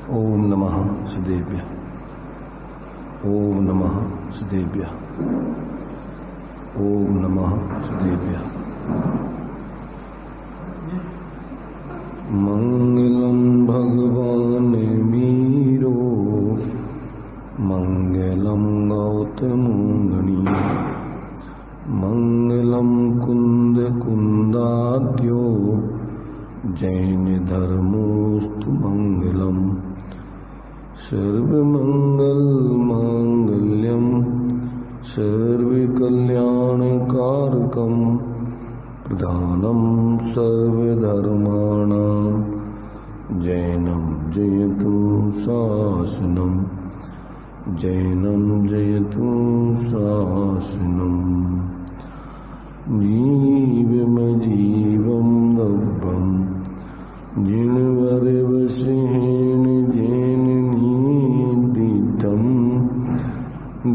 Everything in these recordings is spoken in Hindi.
ओम नमः सदेव्य। ओम नमः सदेव्य। ओम नमः सदेव्य। मंगलम भगवान मीरो मंगलम गौतम मुनि मंगलम कुंद कुंदाद्यो जैन धर्मोस्तु मंगलम सर्वमंगल मांगल्यम सर्वकल्याणकारकम प्रधानम सर्वधर्माणां जैनं जयतु शासनम जैनं जयतु शासनम जीवमजीवं नव्यं जिनवरवसेन जैननीदितं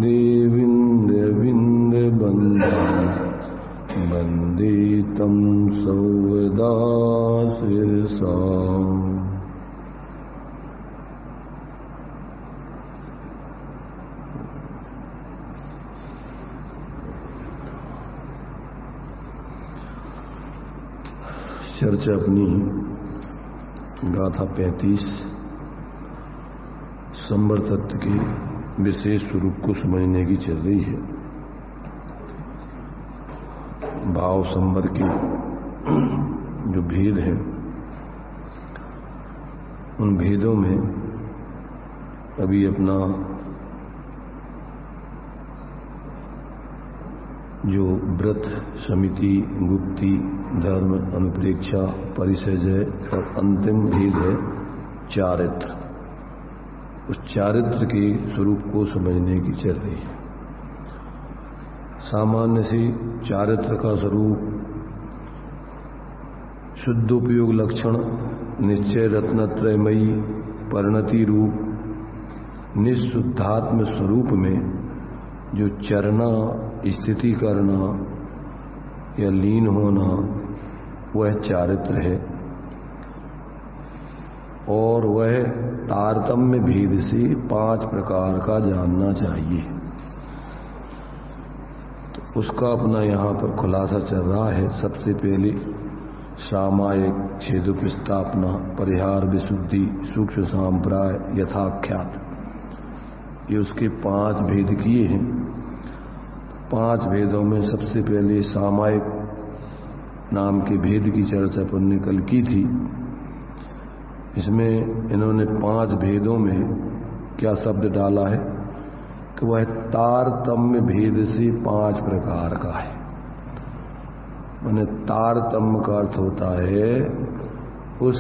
देविन्द्रविन्दबन्धं वन्दे तं सर्वदा शिरसा। चर्चा अपनी गाथा 35 संबर तत्व के विशेष स्वरूप को समझने की चल रही है। भाव संबर के जो भेद हैं उन भेदों में अभी अपना जो व्रत, समिति, गुप्ति, धर्म, अनुप्रेक्षा, परिसर्जय और अंतिम भेद है चारित्र। उस चारित्र के स्वरूप को समझने की चल रही है। सामान्य से चारित्र का स्वरूप शुद्धोपयोग लक्षण, निश्चय रत्नत्रयमयी, परिणति रूप, निःशुद्धात्म स्वरूप में जो चरना, स्थिति करना या लीन होना वह चारित्र है। और वह तारतम्य भेद से 5 प्रकार का जानना चाहिए। तो उसका अपना यहाँ पर खुलासा चल रहा है। सबसे पहले सामायिक, छेदोपस्थापना, परिहार, विशुद्धि, सूक्ष्म सांप्राय, यथाख्यात, ये उसके 5 भेद किए हैं। 5 भेदों में सबसे पहले सामायिक नाम के भेद की चर्चा अपन ने कल की थी। इसमें इन्होंने 5 भेदों में क्या शब्द डाला है कि वह तारतम्य भेद से 5 प्रकार का है। माने तारतम्य का अर्थ होता है उस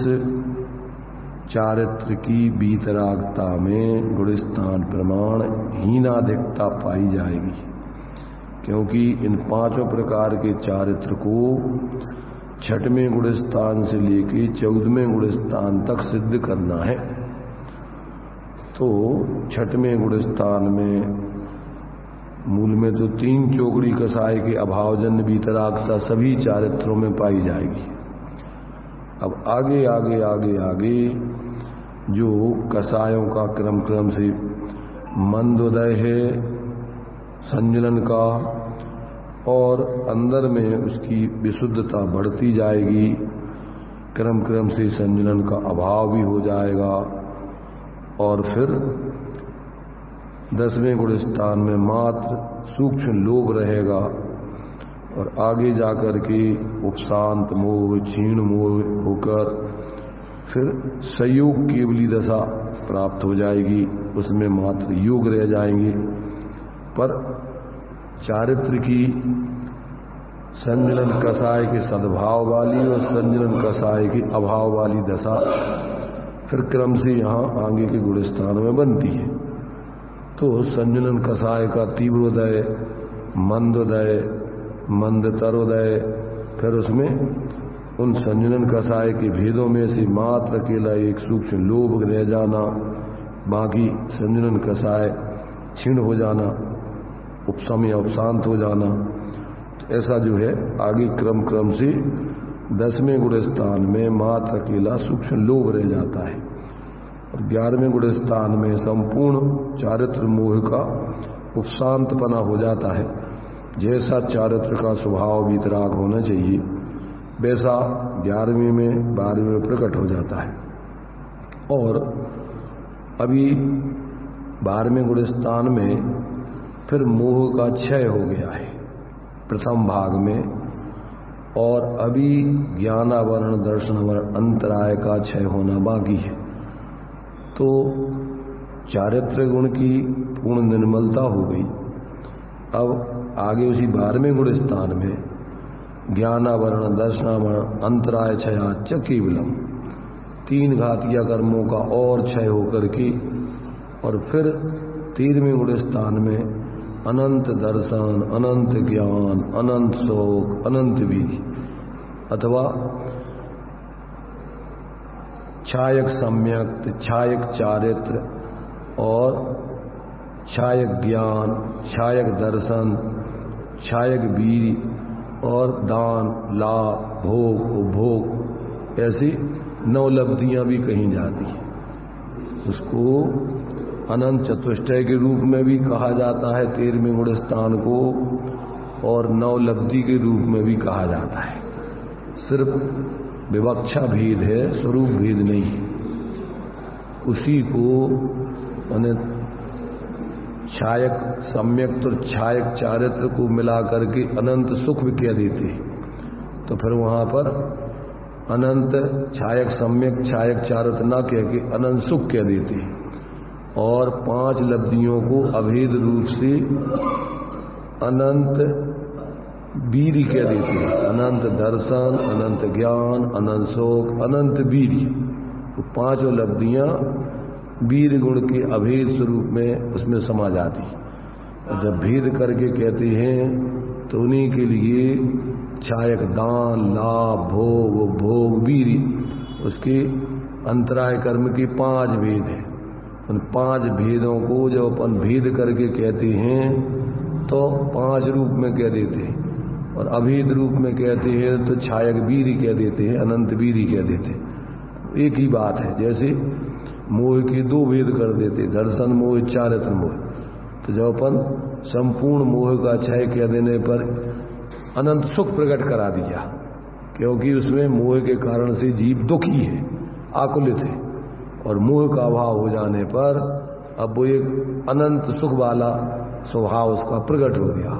चारित्र की बीतरागता में गुणस्थान प्रमाण हीनाधिकता पाई जाएगी, क्योंकि इन 5 प्रकार के चारित्र को 6वें गुणस्थान से लेके 14वें गुणस्थान तक सिद्ध करना है। तो 6वें गुणस्थान में मूल में तो 3 चौकड़ी कसाय के अभावजन्य बीतरागता सभी चारित्रों में पाई जाएगी। अब आगे आगे आगे आगे जो कसायों का क्रम से मंदोदय है संजलन का, और अंदर में उसकी विशुद्धता बढ़ती जाएगी, क्रम से संजलन का अभाव भी हो जाएगा। और फिर 10वें गुणस्थान में मात्र सूक्ष्म लोभ रहेगा, और आगे जाकर के उपशांत मोह, क्षीण मोह होकर फिर संयोग केवली दशा प्राप्त हो जाएगी। उसमें मात्र योग रह जाएंगे। पर चारित्र की संजलन कसाय के सद्भाव वाली और संजलन कसाय के अभाव वाली दशा फिर क्रम से यहाँ आगे के गुणस्थान में बनती है। तो संजलन कसाय का तीव्रोदय, मंदोदय, मंदतरोदय, फिर उसमें उन संजलन कसाय के भेदों में से मात्र अकेला एक सूक्ष्म लोभ रह जाना, बाकी संजलन कसाय क्षीण हो जाना, उपशम या उपशांत हो जाना। तो ऐसा जो है आगे क्रम से 10वें गुण स्थान में मात्र अकेला सूक्ष्म लोभ रह जाता है। और 11वें गुण स्थान में संपूर्ण चारित्र मोह का उपशांतपना हो जाता है। जैसा चारित्र का स्वभाव वीतराग होना चाहिए वैसा 11वें में 12वें में प्रकट हो जाता है। और अभी 12वें गुण स्थान में फिर मोह का क्षय हो गया है प्रथम भाग में, और अभी ज्ञानावरण दर्शनावरण अंतराय का क्षय होना बाकी है। तो चारित्र गुण की पूर्ण निर्मलता हो गई। अब आगे उसी 12वें गुण स्थान में ज्ञानावरण दर्शनावरण अंतराय क्षया च केवलम 3 घातीय कर्मों का और क्षय होकर के, और फिर 13वें गुण स्थान में अनंत दर्शन, अनंत ज्ञान, अनंत शोक, अनंत वीर, अथवा छायक सम्यक, छायक चारित्र और छायक ज्ञान, छायक दर्शन, छायक वीर और दान, लाभ, भोग, उपभोग, ऐसी 9 लब्धियां भी कही जाती हैं। उसको अनंत चतुष्टय के रूप में भी कहा जाता है 13वें गुण स्थान को, और 9 लब्धि के रूप में भी कहा जाता है। सिर्फ विवक्षा भेद है, स्वरूप भेद नहीं है। उसी को मैंने छायक सम्यक और छायक चारित्र को मिला करके अनंत सुख भी कह देते हैं। तो फिर वहां पर अनंत छायक सम्यक छायक चारित्र ना कह के अनंत सुख कह देते हैं, और 5 लब्धियों को अभेद रूप से अनंत वीर कह देते हैं। अनंत दर्शन, अनंत ज्ञान, अनंत शोक, अनंत वीर, तो 5 लब्धियां वीर गुण के अभेद स्वरूप में उसमें समा जाती। और जब भेद करके कहते हैं तो उन्हीं के लिए छायक दान, लाभ, भोग, भोग, वीर, उसके अंतराय कर्म के 5 भेद हैं। उन 5 भेदों को जब अपन भेद करके कहते हैं तो 5 रूप में कह देते हैं, और अभेद रूप में कहते हैं तो छायक वीर कह देते हैं, अनंत वीर कह देते हैं। एक ही बात है। जैसे मोह के 2 भेद कर देते, दर्शन मोह, चारित्र मोह। तो जब अपन संपूर्ण मोह का क्षय कह देने पर अनंत सुख प्रकट करा दिया, क्योंकि उसमें मोह के कारण से जीव दुखी है, आकुलित है, और मोह का अभाव हो जाने पर अब वो एक अनंत सुख वाला स्वभाव उसका प्रकट हो गया।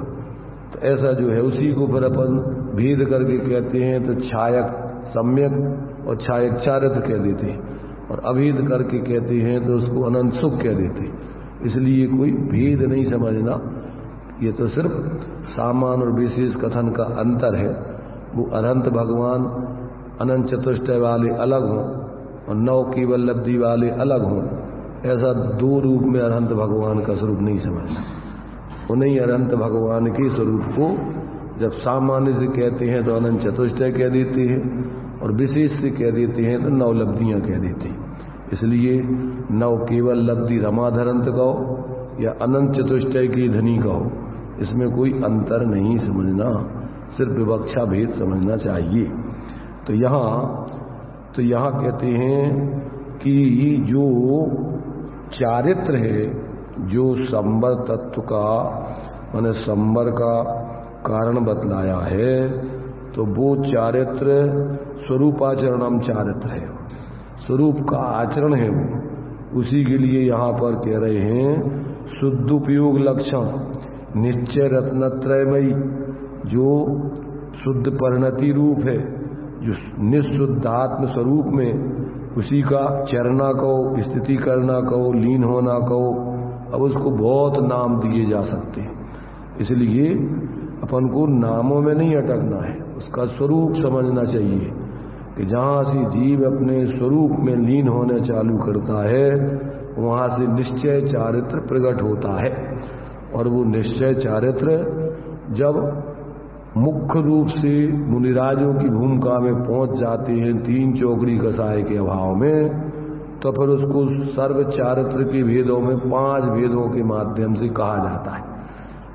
तो ऐसा जो है उसी को फिर अपन भेद करके कहते हैं तो छायक सम्यक और छायक चारित्र कह देते हैं, और अभेद करके कहते हैं तो उसको अनंत सुख कह देते हैं। इसलिए कोई भेद नहीं समझना, ये तो सिर्फ सामान्य और विशेष कथन का अंतर है। वो अनंत भगवान अनंत चतुष्टय वाले अलग हों और 9 केवल लब्धि वाले अलग हों, ऐसा 2 रूप में अनंत भगवान का स्वरूप नहीं समझना। उन्हीं अनंत भगवान के स्वरूप को जब सामान्य से कहते हैं तो अनंत चतुष्टय कह देते हैं, और विशेष से कह देते हैं तो 9 लब्धियां कह देते हैं। इसलिए 9 केवल लब्धि रमाधरंत कहो या अनंत चतुष्टय की धनी कहो, इसमें कोई अंतर नहीं समझना, सिर्फ विवक्षा भेद समझना चाहिए। तो यहाँ कहते हैं कि जो चारित्र है, जो संवर तत्व का मैंने संवर का कारण बतलाया है, तो वो चारित्र स्वरूपाचरणम चारित्र है, स्वरूप का आचरण है वो। उसी के लिए यहाँ पर कह रहे हैं शुद्ध उपयोग लक्षण निश्चय रत्नत्रयमयी, जो शुद्ध परिणति रूप है, जो निःशुद्धात्म स्वरूप में उसी का चरना कहो, स्थिति करना कहो, लीन होना कहो, अब उसको बहुत नाम दिए जा सकते हैं। इसलिए अपन को नामों में नहीं अटकना है, उसका स्वरूप समझना चाहिए कि जहाँ से जीव अपने स्वरूप में लीन होने चालू करता है वहाँ से निश्चय चारित्र प्रकट होता है। और वो निश्चय चारित्र जब मुख्य रूप से मुनिराजों की भूमिका में पहुंच जाते हैं 3 चौकड़ी कसाय के अभाव में, तो फिर उसको सर्व चारित्र के भेदों में 5 भेदों के माध्यम से कहा जाता है।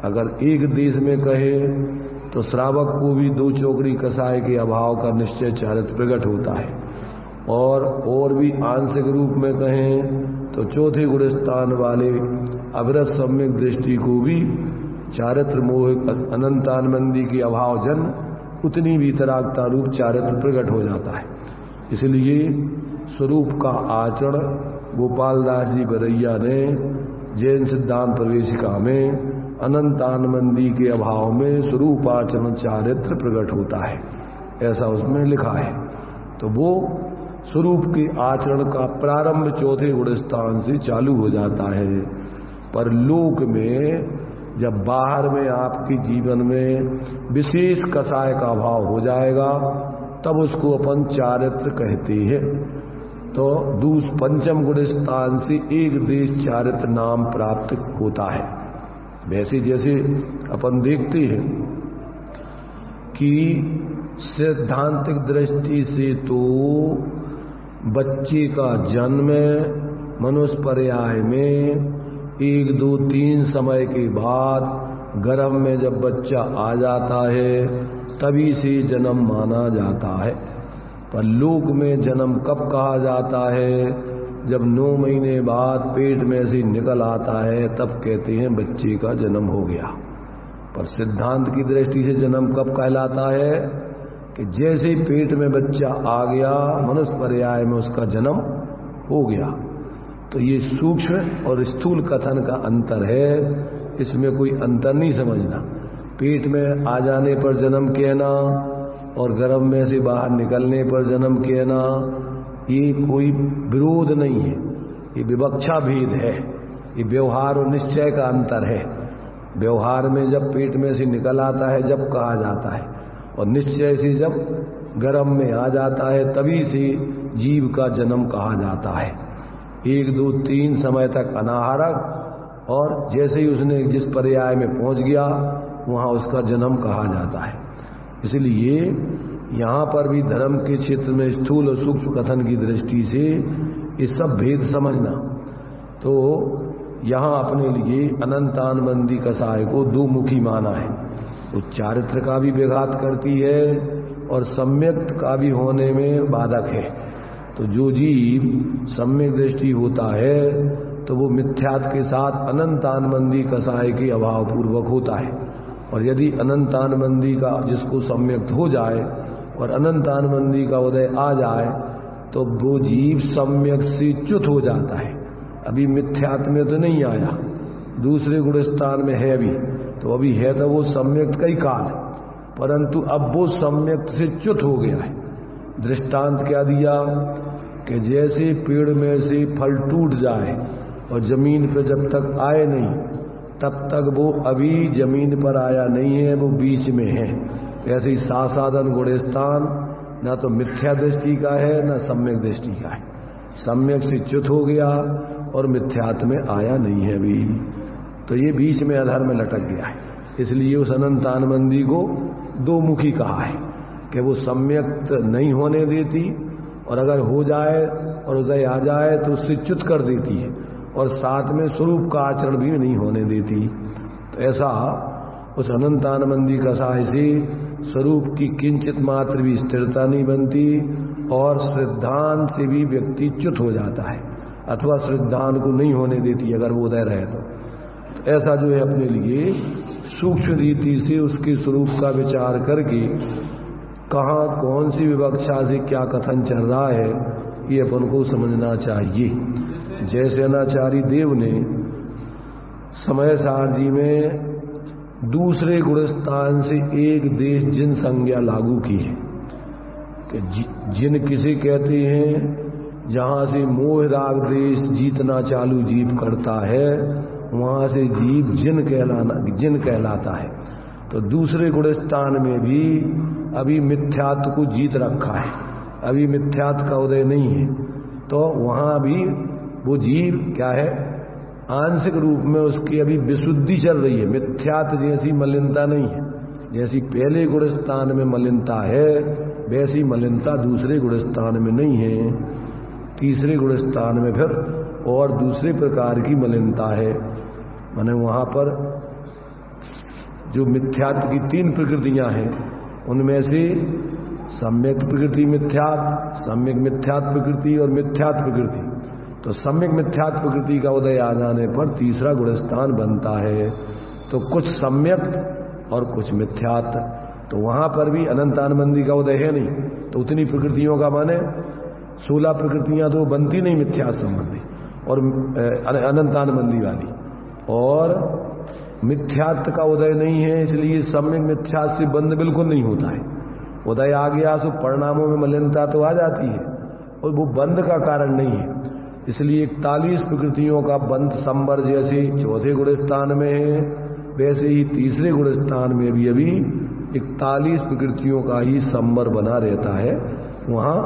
अगर एक देश में कहे तो श्रावक को भी 2 चौकड़ी कसाय के अभाव का निश्चय चारित्र प्रकट होता है, और भी आंशिक रूप में कहें तो चौथे गुण स्थान वाले अविरत सम्यक दृष्टि को भी चारित्र मोह अनंतानंदी की अभाव जन उतनी भी तरागता रूप चारित्र प्रकट हो जाता है। इसलिए स्वरूप का आचरण गोपालदास जी बरैया ने जैन सिद्धांत प्रवेशिका में अनंतानंदी के अभाव में स्वरूप आचरण चारित्र प्रकट होता है, ऐसा उसमें लिखा है। तो वो स्वरूप के आचरण का प्रारंभ चौथे गुण स्थान से चालू हो जाता है। पर लोक में जब बाहर में आपके जीवन में विशेष कषाय का अभाव हो जाएगा तब उसको अपन चारित्र कहते हैं। तो पंचम गुण स्थान से एक देश चारित्र नाम प्राप्त होता है। वैसे जैसे अपन देखते हैं कि सैद्धांतिक दृष्टि से तो बच्चे का जन्म मनुष्य पर्याय में 1, 2, 3 समय के बाद गर्भ में जब बच्चा आ जाता है तभी से जन्म माना जाता है। पर लोक में जन्म कब कहा जाता है? जब 9 महीने बाद पेट में से निकल आता है तब कहते हैं बच्चे का जन्म हो गया। पर सिद्धांत की दृष्टि से जन्म कब कहलाता है? कि जैसे पेट में बच्चा आ गया मनुष्य पर्याय में उसका जन्म हो गया। तो ये सूक्ष्म और स्थूल कथन का अंतर है, इसमें कोई अंतर नहीं समझना। पेट में आ जाने पर जन्म कहना और गर्भ में से बाहर निकलने पर जन्म कहना ये कोई विरोध नहीं है, ये विवक्षा भेद है। ये व्यवहार और निश्चय का अंतर है। व्यवहार में जब पेट में से निकल आता है जब कहा जाता है, और निश्चय से जब गर्भ में आ जाता है तभी से जीव का जन्म कहा जाता है। 1, 2, 3 समय तक अनाहारक, और जैसे ही उसने जिस पर्याय में पहुंच गया वहां उसका जन्म कहा जाता है। इसलिए यहाँ पर भी धर्म के क्षेत्र में स्थूल और सूक्ष्म कथन की दृष्टि से ये सब भेद समझना। तो यहाँ अपने लिए अनंतानंदी कषाय को 2 मुखी माना है। तो चारित्र का भी विघात करती है और सम्यक का भी होने में बाधक है। तो जो जीव सम्यक दृष्टि होता है तो वो मिथ्यात के साथ अनंतानंदी कषाय के अभाव पूर्वक होता है। और यदि अनंतानंदी का जिसको सम्यक हो जाए और अनंतानंदी का उदय आ जाए तो वो जीव सम्यक से च्युत हो जाता है। अभी मिथ्यात में तो नहीं आया, दूसरे गुण स्थान में है अभी, तो अभी है तो वो सम्यक कई काल, परंतु अब वो सम्यक से च्युत हो गया है। दृष्टांत क्या दिया कि जैसे पेड़ में से फल टूट जाए और जमीन पर जब तक आए नहीं तब तक वो अभी जमीन पर आया नहीं है, वो बीच में है। ऐसे ही सासाधन गुण स्थान न तो मिथ्या दृष्टि का है न सम्यक दृष्टि का है। सम्यक से च्युत हो गया और मिथ्यात में आया नहीं है अभी, तो ये बीच में अधर में लटक गया है। इसलिए उस अनंतानंदी को 2 मुखी कहा है कि वो सम्यक नहीं होने देती, और अगर हो जाए और उदय आ जाए तो उससे च्युत कर देती है, और साथ में स्वरूप का आचरण भी नहीं होने देती। तो ऐसा उस अनंतानंदी कषाय से स्वरूप की किंचित मात्र भी स्थिरता नहीं बनती, और श्रद्धान से भी व्यक्ति च्युत हो जाता है, अथवा श्रद्धान को नहीं होने देती अगर वो उदय रहे तो। ऐसा जो है अपने लिए सूक्ष्म रीति से उसके स्वरूप का विचार करके कहाँ कौन सी विवक्षा से क्या कथन चल रहा है ये अपन को समझना चाहिए। जैसे अनाचारी देव ने समय सार जी में दूसरे गुण स्थान से एक देश जिन संज्ञा लागू की है कि जिन किसे कहते हैं जहाँ से मोह राग देश जीतना चालू जीव करता है वहाँ से जीव जिन कहलाता है। तो दूसरे गुण स्थान में भी अभी मिथ्यात को जीत रखा है, अभी मिथ्यात का उदय नहीं है, तो वहाँ भी वो जीव क्या है, आंशिक रूप में उसकी अभी विशुद्धि चल रही है। मिथ्यात जैसी मलिनता नहीं है, जैसी पहले गुण स्थान में मलिनता है वैसी मलिनता दूसरे गुण स्थान में नहीं है। तीसरे गुण स्थान में फिर और दूसरे प्रकार की मलिनता है। माने वहाँ पर जो मिथ्यात्व की 3 प्रकृतियां हैं उनमें से सम्यक प्रकृति मिथ्यात्, सम्यक मिथ्यात् प्रकृति और मिथ्यात् प्रकृति। तो सम्यक मिथ्यात् प्रकृति का उदय आ जाने पर तीसरा गुणस्थान बनता है। तो कुछ सम्यक और कुछ मिथ्यात्, तो वहां पर भी अनंतानबंदी का उदय है नहीं, तो उतनी प्रकृतियों का माने 16 प्रकृतियां तो बनती नहीं मिथ्यात् संबंधी और अनंतानबंदी वाली, और मिथ्यात्व का उदय नहीं है, इसलिए सम्यक मिथ्यात् से बंध बिल्कुल नहीं होता है। उदय आ गया तो परिणामों में मलिनता तो आ जाती है और वो बंध का कारण नहीं है। इसलिए 41 प्रकृतियों का बंध संवर जैसे चौथे गुणस्थान में है, वैसे ही तीसरे गुणस्थान में भी अभी 41 प्रकृतियों का ही संवर बना रहता है। वहां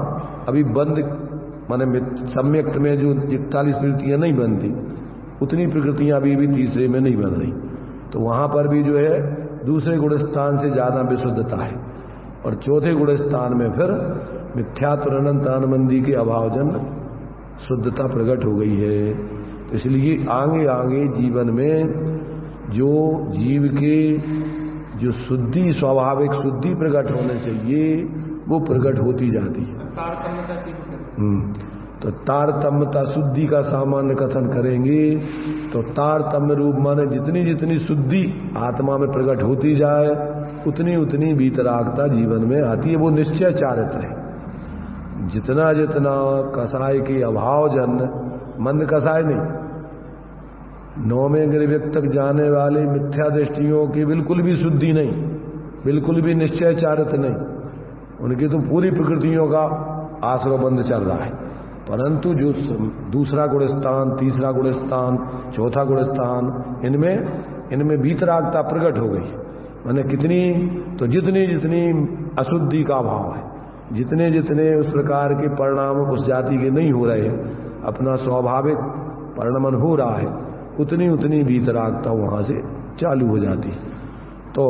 अभी बंध माने सम्यक्त में जो 41 प्रकृतियां नहीं बनती, उतनी प्रकृतियां अभी भी तीसरे में नहीं बन रही। तो वहां पर भी जो है दूसरे गुणस्थान से ज्यादा विशुद्धता है, और चौथे गुणस्थान में फिर मिथ्यात्व अनंतानबंदी के अभावजन शुद्धता प्रकट हो गई है। तो इसलिए आगे आगे जीवन में जो जीव के जो शुद्धि, स्वाभाविक शुद्धि प्रकट होने चाहिए, वो प्रकट होती जाती है। तो तारतम्यता शुद्धि का सामान्य कथन करेंगे तो तारतम्य रूप माने जितनी जितनी शुद्धि आत्मा में प्रकट होती जाए, उतनी उतनी वीतरागता जीवन में आती है। वो निश्चय चारित्र है। जितना जितना कसाय के अभाव जन, मंद कसाय नहीं, 9वें गिरवेक तक जाने वाले मिथ्या दृष्टियों की बिल्कुल भी शुद्धि नहीं, बिल्कुल भी निश्चय चारित्र नहीं, उनकी तो पूरी प्रकृतियों का आश्रयबंध चल रहा है। परंतु जो दूसरा गुणस्थान, तीसरा गुणस्थान, चौथा गुणस्थान, इनमें वीतरागता प्रकट हो गई। माने कितनी, तो जितनी जितनी अशुद्धि का अभाव है, जितने जितने उस प्रकार के परिणाम उस जाति के नहीं हो रहे हैं, अपना स्वाभाविक परिणमन हो रहा है, उतनी उतनी वीतरागता वहां से चालू हो जाती। तो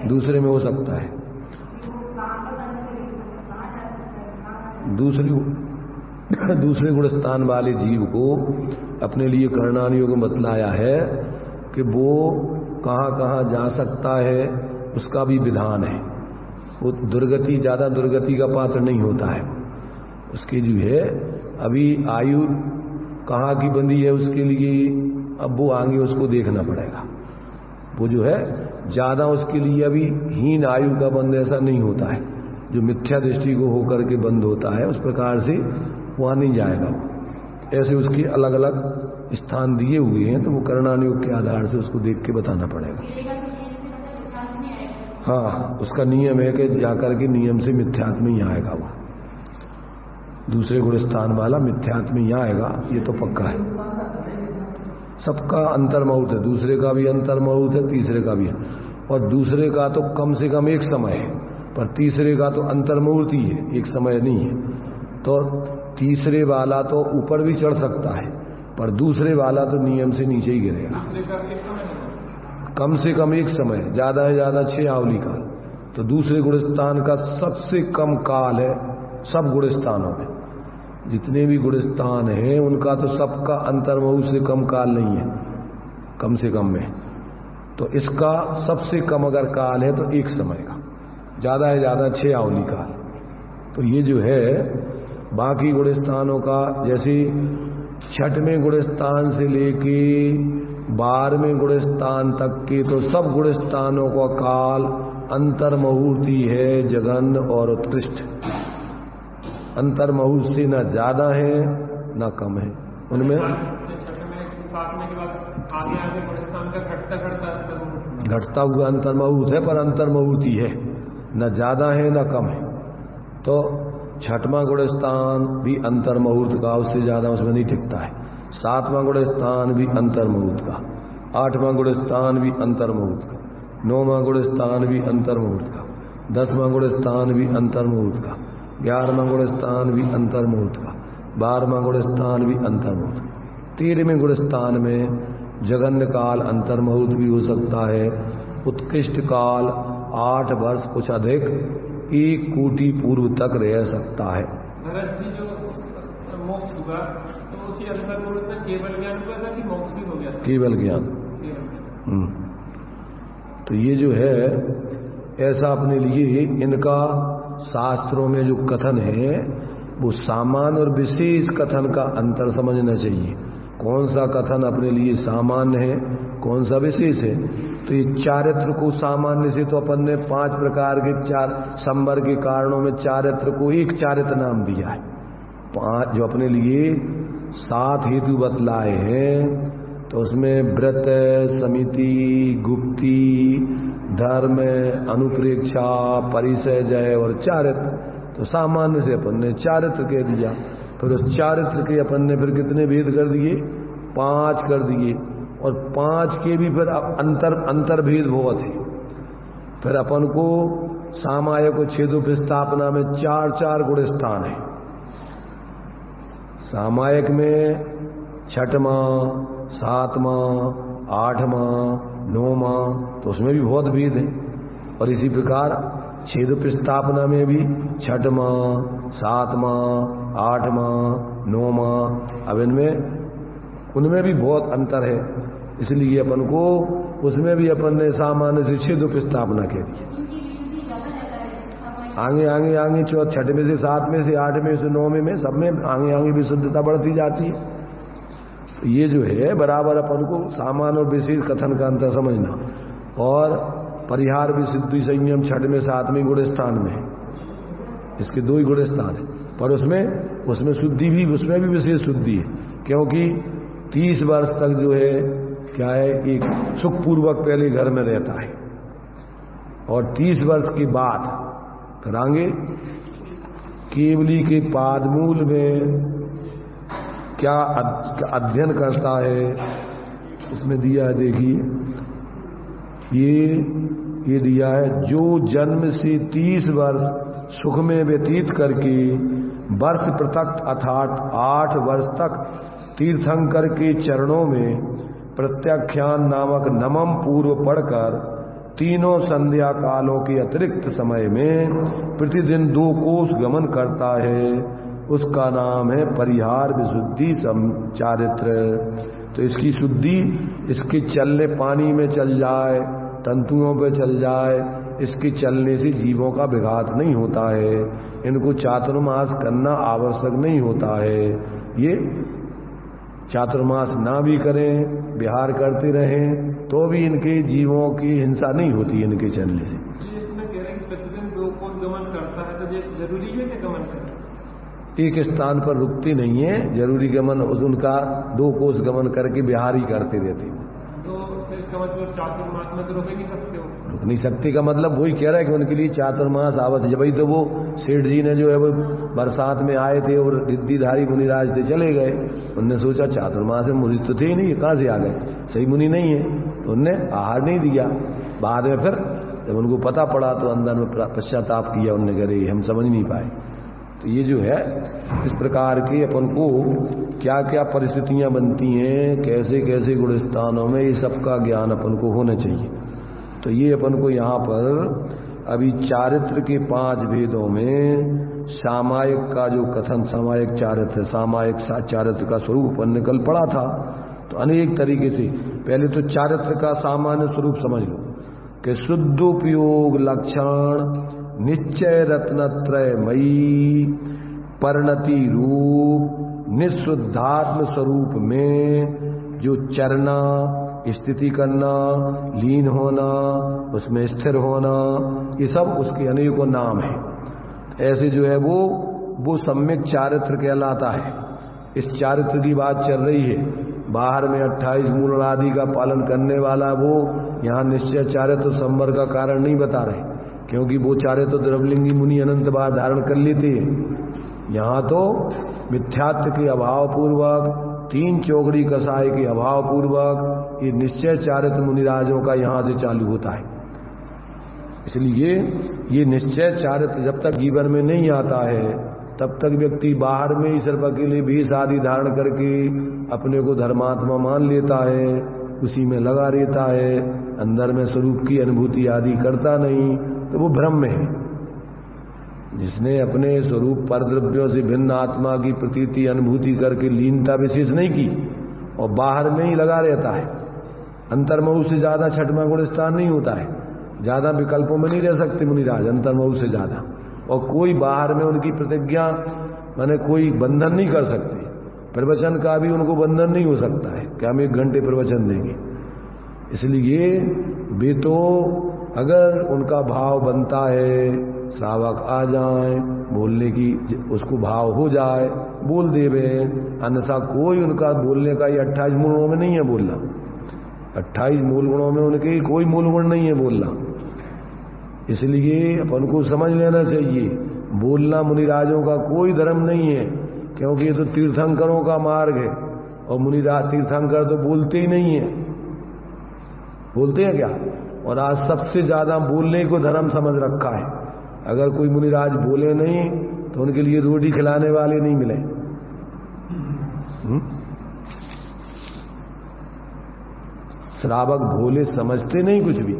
दूसरे में हो सकता है, दूसरे गुणस्थान वाले जीव को अपने लिए करणानियों को बतलाया है कि वो कहाँ कहाँ जा सकता है, उसका भी विधान है। वो दुर्गति, ज्यादा दुर्गति का पात्र नहीं होता है। उसकी जो है अभी आयु कहाँ की बंदी है उसके लिए, अब वो आगे उसको देखना पड़ेगा। वो जो है ज्यादा उसके लिए अभी हीन आयु का बंद ऐसा नहीं होता है, जो मिथ्या दृष्टि को होकर के बंद होता है, उस प्रकार से वहां नहीं जाएगा। ऐसे उसके अलग अलग स्थान दिए हुए हैं, तो वो करणानुयोग के आधार से उसको देख के बताना पड़ेगा। हाँ, उसका नियम है कि जाकर के नियम से मिथ्यात्व में ही आएगा। वो दूसरे गुणस्थान वाला मिथ्यात्व में ही आएगा, ये तो पक्का है। सबका अंतर्महुत है, दूसरे का भी अंतर्महुत है, तीसरे का भी है। और दूसरे का तो कम से कम एक समय है, पर तीसरे का तो अंतर्मुहूर्त ही है, एक समय नहीं है। तो तीसरे वाला तो ऊपर भी चढ़ सकता है, पर दूसरे वाला तो नियम से नीचे ही गिरेगा। कम से कम एक समय, ज्यादा है ज्यादा 6 आवली काल। तो दूसरे गुणस्थान का सबसे कम काल है सब गुणस्थानों में। जितने भी गुणस्थान हैं उनका तो सबका अंतर्मुहूर्त से कम काल नहीं है, कम से कम में। तो इसका सबसे कम अगर काल है तो एक समय का, ज्यादा है ज्यादा 6 आवली काल। तो ये जो है बाकी गुणस्थानों का, जैसे 6वें गुणस्थान से लेके 12वें गुणस्थान तक के, तो सब गुणस्थानों का काल अंतर्मुहूर्ती है, जघन्य और उत्कृष्ट। अंतर्मुहूर्त से न ज्यादा है न कम है उनमें। घटता हुआ अंतर्मुहूर्त है, पर अंतर्मुहूर्ती है, न ज्यादा है न कम है। तो 6वां गुणस्थान भी अंतर्मुहूर्त का, उससे ज्यादा उसमें नहीं टिकता है। 7वां गुणस्थान भी अंतर्मुहूर्त का, 8वां गुणस्थान भी अंतर्मुहूर्त का, 9वां गुणस्थान भी अंतर्मुहूर्त का, 10वां गुणस्थान भी अंतर्मुहूर्त का, 11वां गुणस्थान भी अंतर्मुहूर्त का, 12वां गुणस्थान भी अंतर्मुहूर्त का। 13वें गुणस्थान में जघन्य काल अंतर्मुहूर्त भी हो सकता है। उत्कृष्ट काल 8 वर्ष कुछ अधिक 1 कोटि पूर्व तक रह सकता है। भरत जी, जो मोक्ष हुआ तो उसी अंतर्मुहूर्त में केवल ज्ञान हुआ था कि मोक्ष भी हो गया? केवल ज्ञान। तो ये जो है ऐसा अपने लिए इनका शास्त्रों में जो कथन है वो सामान्य और विशेष कथन का अंतर समझना चाहिए। कौन सा कथन अपने लिए सामान्य है, कौन सा विशेष है। तो ये चारित्र को सामान्य से तो अपन ने 5 प्रकार के 4 संवर के कारणों में चारित्र को एक चारित्र नाम दिया है। 5 जो अपने लिए 7 हेतु बतलाए हैं, तो उसमें व्रत, समिति, गुप्ती, धर्म, अनुप्रेक्षा, परिचय, जय और चारित्र। तो सामान्य से अपन ने चारित्र कह दिया। फिर उस चारित्र के अपन ने फिर कितने भेद कर दिए? 5 कर दिए। और 5 के भी फिर अंतर भेद बहुत है। फिर अपन को सामायिक और छेदोपस्थापना में 4 गुण स्थान है। सामायिक में 6वां, 7वां, 8वां, 9वां, तो उसमें भी बहुत भेद है। और इसी प्रकार छेदोपस्थापना में भी 6वां, 7वां, 8वां, 9वां, अब उनमें भी बहुत अंतर है। इसलिए अपन को उसमें भी अपन ने सामान्य से छेदोपस्थापना कह दी। आगे आगे आगे 6वें से 7वें से 8वें से 9वें में सब में आगे आगे विशुद्धता बढ़ती जाती है। तो ये जो है बराबर अपन को सामान्य और विशेष कथन का अंतर समझना। और परिहार विशुद्धि संयम 6वें 7वें गुण स्थान में है। इसके 2 ही गुण स्थान है। पर उसमें शुद्धि भी, उसमें भी विशेष शुद्धि है। क्योंकि 30 वर्ष तक जो है क्या है, एक सुखपूर्वक पहले घर में रहता है। और 30 वर्ष के बाद करांगे केवली के पादमूल में क्या अध्ययन करता है, इसमें दिया है, देखिए ये दिया है। जो जन्म से 30 वर्ष सुख में व्यतीत करके वर्ष पृथक अर्थात 8 वर्ष तक तीर्थंकर के चरणों में प्रत्याख्यान नामक नमम पूर्व पढ़कर तीनों संध्या कालों के अतिरिक्त समय में प्रतिदिन 2 कोस गमन करता है, उसका नाम है परिहार विशुद्धि चारित्र। तो इसकी शुद्धि इसके चलने, पानी में चल जाए, तंतुओं पे चल जाए, इसके चलने से जीवों का विघात नहीं होता है। इनको चातुर्मास करना आवश्यक नहीं होता है। ये चातुर्मास ना भी करें, विहार करते रहें, तो भी इनके जीवों की हिंसा नहीं होती इनके चलने से। इसमें कह रहे हैं कि प्रतिदिन 2 कोस गमन करता है, तो ये जरूरी है कि गमन करें? एक स्थान पर रुकती नहीं है, जरूरी गमन उनका 2 कोस गमन करके विहार ही करते रहते। तो इसका मतलब चातुर्मास में तो रुक नहीं सकते हो? रुक नहीं सकते का मतलब वही कह रहा है कि उनके लिए चातुर्मास आवश्यक है। भाई तो वो सेठ जी ने जो है वो बरसात में आए थे और रिद्धिधारी मुनिराज थे, चले गए। उनने सोचा चातुर्मास में मुनि तो थे ही नहीं, कहाँ से आ गए, सही मुनि नहीं है, तो उनने आहार नहीं दिया। बाद में फिर जब उनको पता पड़ा तो अंदर में पश्चाताप किया, उनने करे हम समझ नहीं पाए। तो ये जो है इस प्रकार के अपन को क्या क्या परिस्थितियां बनती हैं, कैसे कैसे गुण स्थानों में, ये सबका ज्ञान अपन को होना चाहिए। तो ये अपन को यहाँ पर अभी चारित्र के 5 भेदों में सामायिक का जो कथन, सामायिक चारित्र, सामायिक चारित्र का स्वरूप अपन ने कल पढ़ा था। तो अनेक तरीके से पहले तो चारित्र का सामान्य स्वरूप समझ लो कि शुद्धोपयोग लक्षण निश्चय रत्नत्रय मयी परिणति रूप निःशुद्धात्म स्वरूप में जो चरना, स्थिति करना, लीन होना, उसमें स्थिर होना, ये सब उसके अनेकों नाम हैं। ऐसे जो है वो सम्यक चारित्र कहलाता है। इस चारित्र की बात चल रही है। बाहर में 28 मूल आदि का पालन करने वाला वो यहाँ निश्चय चारित्र संवर का कारण नहीं बता रहे, क्योंकि वो चारित्र द्रवलिंगी मुनि अनंत बार धारण कर लेते हैं। यहाँ तो मिथ्यात्व के अभाव पूर्वक, 3 चौकड़ी कसाय के अभाव पूर्वक ये निश्चय चारित्र मुनिराजों का यहाँ से चालू होता है। इसलिए ये निश्चय चारित्र जब तक जीवन में नहीं आता है तब तक व्यक्ति बाहर में ही सिर्फ अकेले भेष आदि धारण करके अपने को धर्मात्मा मान लेता है, उसी में लगा रहता है, अंदर में स्वरूप की अनुभूति आदि करता नहीं, तो वो भ्रम में है। जिसने अपने स्वरूप पर द्रव्यों से भिन्न आत्मा की प्रतीति अनुभूति करके लीनता विशेष नहीं की और बाहर में ही लगा रहता है, अंतर्मुख से ज्यादा 6वां गुण स्थान नहीं होता है। ज्यादा विकल्पों में नहीं रह सकते मुनिराज, अंतर्मुख से ज्यादा। और कोई बाहर में उनकी प्रतिज्ञा माने कोई बंधन नहीं कर सकते, प्रवचन का भी उनको बंधन नहीं हो सकता है कि हम 1 घंटे प्रवचन देंगे। इसलिए वे तो अगर उनका भाव बनता है, श्रावक आ जाए, बोलने की उसको भाव हो जाए, बोल देवे, अन्यथा कोई उनका बोलने का ये 28 मूल गुणों में नहीं है बोलना। 28 मूल गुणों में उनके कोई मूल गुण नहीं है बोलना। इसलिए अपन को समझ लेना चाहिए, बोलना मुनिराजों का कोई धर्म नहीं है, क्योंकि ये तो तीर्थंकरों का मार्ग है। और मुनिराज तीर्थंकर तो बोलते ही नहीं है, बोलते हैं क्या? और आज सबसे ज्यादा बोलने को धर्म समझ रखा है। अगर कोई मुनिराज बोले नहीं तो उनके लिए रोटी खिलाने वाले नहीं मिले। श्रावक भोले समझते नहीं कुछ भी,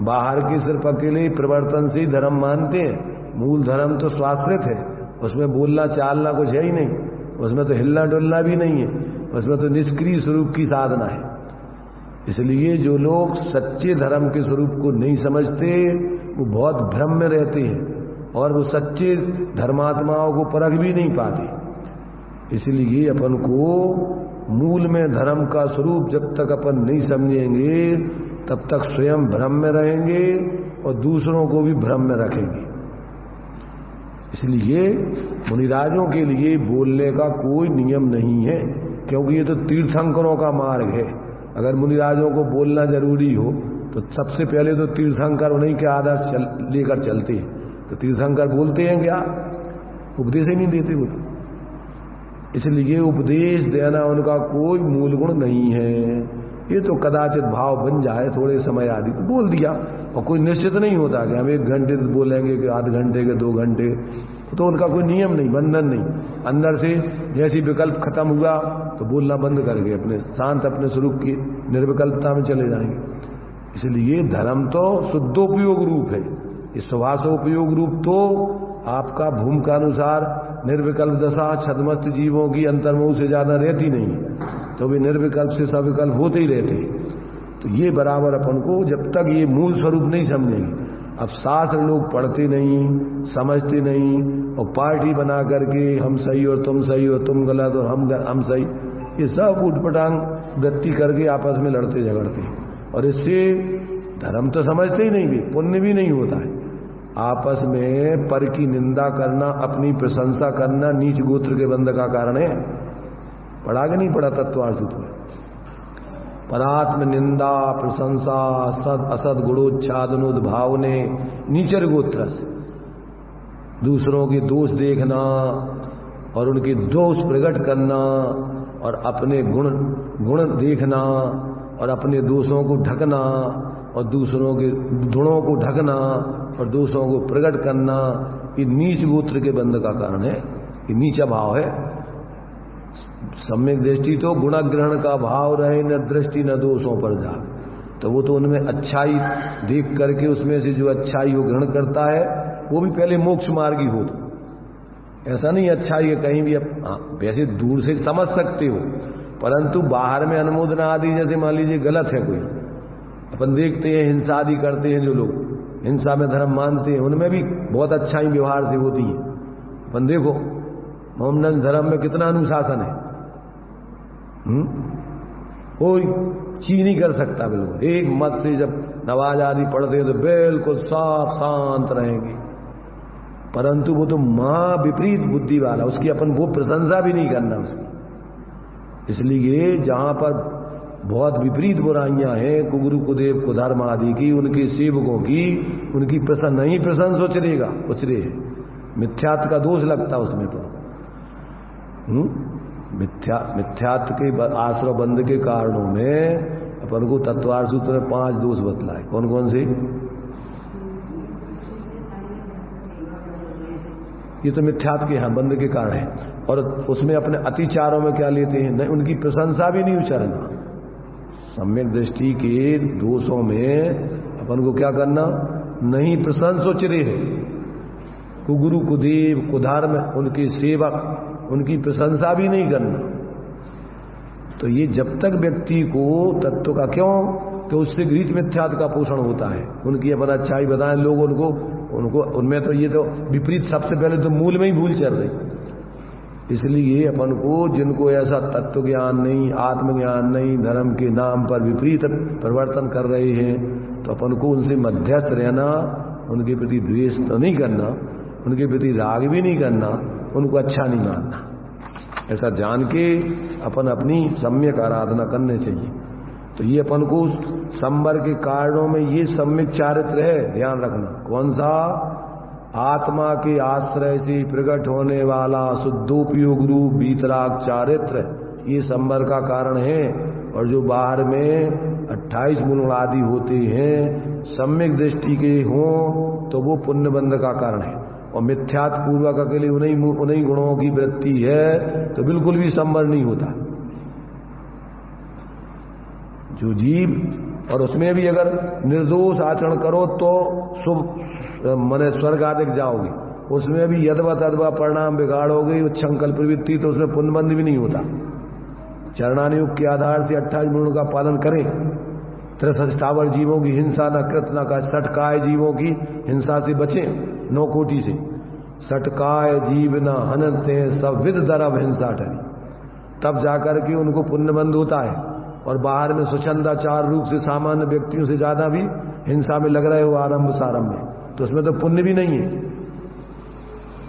बाहर के सिर्फ अकेले प्रवर्तन से ही धर्म मानते हैं। मूल धर्म तो स्वाश्रित है, उसमें बोलना चालना कुछ है ही नहीं, उसमें तो हिलना डुलना भी नहीं है, उसमें तो निष्क्रिय स्वरूप की साधना है। इसलिए जो लोग सच्चे धर्म के स्वरूप को नहीं समझते वो बहुत भ्रम में रहते हैं और वो सच्चे धर्मात्माओं को परख भी नहीं पाते। इसलिए अपन को मूल में धर्म का स्वरूप जब तक अपन नहीं समझेंगे तब तक स्वयं भ्रम में रहेंगे और दूसरों को भी भ्रम में रखेंगे। इसलिए मुनिराजों के लिए बोलने का कोई नियम नहीं है, क्योंकि ये तो तीर्थंकरों का मार्ग है। अगर मुनिराजों को बोलना जरूरी हो तो सबसे पहले तो तीर्थंकर उन्हीं के आदर्श लेकर चलते हैं। तो तीर्थंकर बोलते हैं क्या? उपदेश ही नहीं देते वो तो। इसलिए उपदेश देना उनका कोई मूल गुण नहीं है। ये तो कदाचित भाव बन जाए थोड़े समय आदि तो बोल दिया, और कोई निश्चित नहीं होता कि हम 1 घंटे बोलेंगे कि आध घंटे के 2 घंटे, तो उनका कोई नियम नहीं, बंधन नहीं। अंदर से जैसी विकल्प खत्म हुआ तो बोलना बंद करके अपने शांत अपने स्वरूप की निर्विकल्पता में चले जाएंगे। इसलिए धर्म तो शुद्धोपयोग रूप है, इस स्वभाषोपयोग रूप तो आपका भूमि का अनुसार निर्विकल्प दशा छदमस्त जीवों की अंतर्मुख से ज्यादा रहती नहीं, तो वे निर्विकल्प से सविकल्प होते ही रहते। तो ये बराबर अपन को जब तक ये मूल स्वरूप नहीं समझेंगे, अब शास्त्र लोग पढ़ते नहीं, समझते नहीं, और पार्टी बना करके हम सही और तुम सही और तुम गलत और हम सही, ये सब उठपटांग वृत्ति करके आपस में लड़ते झगड़ते, और इससे धर्म तो समझते ही नहीं, भी पुण्य भी नहीं होता है। आपस में पर की निंदा करना, अपनी प्रशंसा करना नीच गोत्र के बंध का कारण है। पढ़ा कि नहीं पढ़ा तत्वार्थ में? परात्म निंदा प्रशंसा सद असद गुणोच्छादनोद्भाव ने नीचर गोत्र से दूसरों के दोष देखना और उनके दोष प्रकट करना और अपने गुण देखना और अपने दोषों को ढकना और दूसरों के गुणों को ढकना और दोषों को प्रकट करना, ये नीच गोत्र के बंध का कारण है। ये नीचा भाव है। सम्यक दृष्टि तो गुणग्रहण का भाव रहे, न दृष्टि न दोषों पर जा। तो वो तो उनमें अच्छाई देख करके उसमें से जो अच्छाई वो ग्रहण करता है वो भी पहले मोक्ष मार्गी हो। तो ऐसा नहीं अच्छाई है कहीं भी, वैसे दूर से समझ सकते हो, परंतु बाहर में अनुमोदन आदि, जैसे मान लीजिए गलत है कोई, अपन देखते हैं हिंसा आदि करते हैं जो लोग, हिंसा में धर्म मानते हैं, उनमें भी बहुत अच्छाई व्यवहार से होती है। अपन देखो मोहम्मदन धर्म में कितना अनुशासन है, कोई चीज नहीं कर सकता। बिल्कुल एक मत से जब नमाज आदि पढ़ते हैं तो बिल्कुल साफ शांत रहेंगे, परंतु वो तो मां विपरीत बुद्धि वाला, उसकी अपन वो प्रशंसा भी नहीं करना उसकी। इसलिए जहां पर बहुत विपरीत बुराइयां हैं, कुगुरु कुदेव कुधर्म आदि की, उनके सेवकों की, उनकी नहीं प्रशंसा उचरेगा, उचरे मिथ्यात्व का दोष लगता उसमें। तो मिथ्यात्व के आश्रय बंध के कारणों में अपन को तत्वार्थ सूत्र में 5 दोष बतलाए। कौन कौन से? ये तो मिथ्यात्व के यहाँ बंध के कारण है। और उसमें अपने अतिचारों में क्या लेते हैं? नहीं, उनकी प्रशंसा भी नहीं उच्चारना। सम्यक दृष्टि के दोषों में अपन को क्या करना? नहीं प्रशंसा उचरे है। कुगुरु कुदेव कुधर्म उनके सेवक, उनकी प्रशंसा भी नहीं करना। तो ये जब तक व्यक्ति को तत्व का, क्यों कि उससे गृहीत मिथ्यात्व का पोषण होता है। उनकी अपन अच्छाई बताएं लोग उनको उनमें तो ये तो विपरीत, सबसे पहले तो मूल में ही भूल चल रही। इसलिए अपन को जिनको ऐसा तत्व ज्ञान नहीं, आत्मज्ञान नहीं, धर्म के नाम पर विपरीत परिवर्तन कर रहे हैं, तो अपन को उनसे मध्यस्थ रहना, उनके प्रति द्वेष तो नहीं करना, उनके प्रति राग भी नहीं करना, उनको अच्छा नहीं मानना। ऐसा जान के अपन अपनी सम्यक आराधना करने चाहिए। तो ये अपन को संवर के कारणों में ये सम्यक चारित्र है, ध्यान रखना। कौन सा? आत्मा के आश्रय से प्रकट होने वाला शुद्धोपयोग रूप वीतराग चारित्र, ये संवर का कारण है। और जो बाहर में 28 मूल आदि होते हैं, सम्यक दृष्टि के हों तो वो पुण्य बंध का कारण है। और मिथ्यात्व पूर्वक अकेले उन्हीं गुणों की वृत्ति है तो बिल्कुल भी संवर नहीं होता। जो जीव, और उसमें भी अगर निर्दोष आचरण करो तो शुभ मने स्वर्ग आदि जाओगे, उसमें भी यदवा तदवा परिणाम बिगाड़ोगे, उच्छृंखल प्रवृत्ति, तो उसमें पुण्यबंध भी नहीं होता। चरणानुयोग के आधार से 28 गुणों का पालन करें। 63 स्थावर जीवों की हिंसा न कृत न का, सटकाय जीवों की हिंसा से बचें 9 कोटि से। सटकाय जीव न हनते सब विद दरब हिंसा टरी, तब जाकर के उनको पुण्यबंध होता है। और बाहर में स्वच्छंदाचार रूप से सामान्य व्यक्तियों से ज्यादा भी हिंसा में लग रहे हो आरंभ सारंभ में, तो उसमें तो पुण्य भी नहीं है।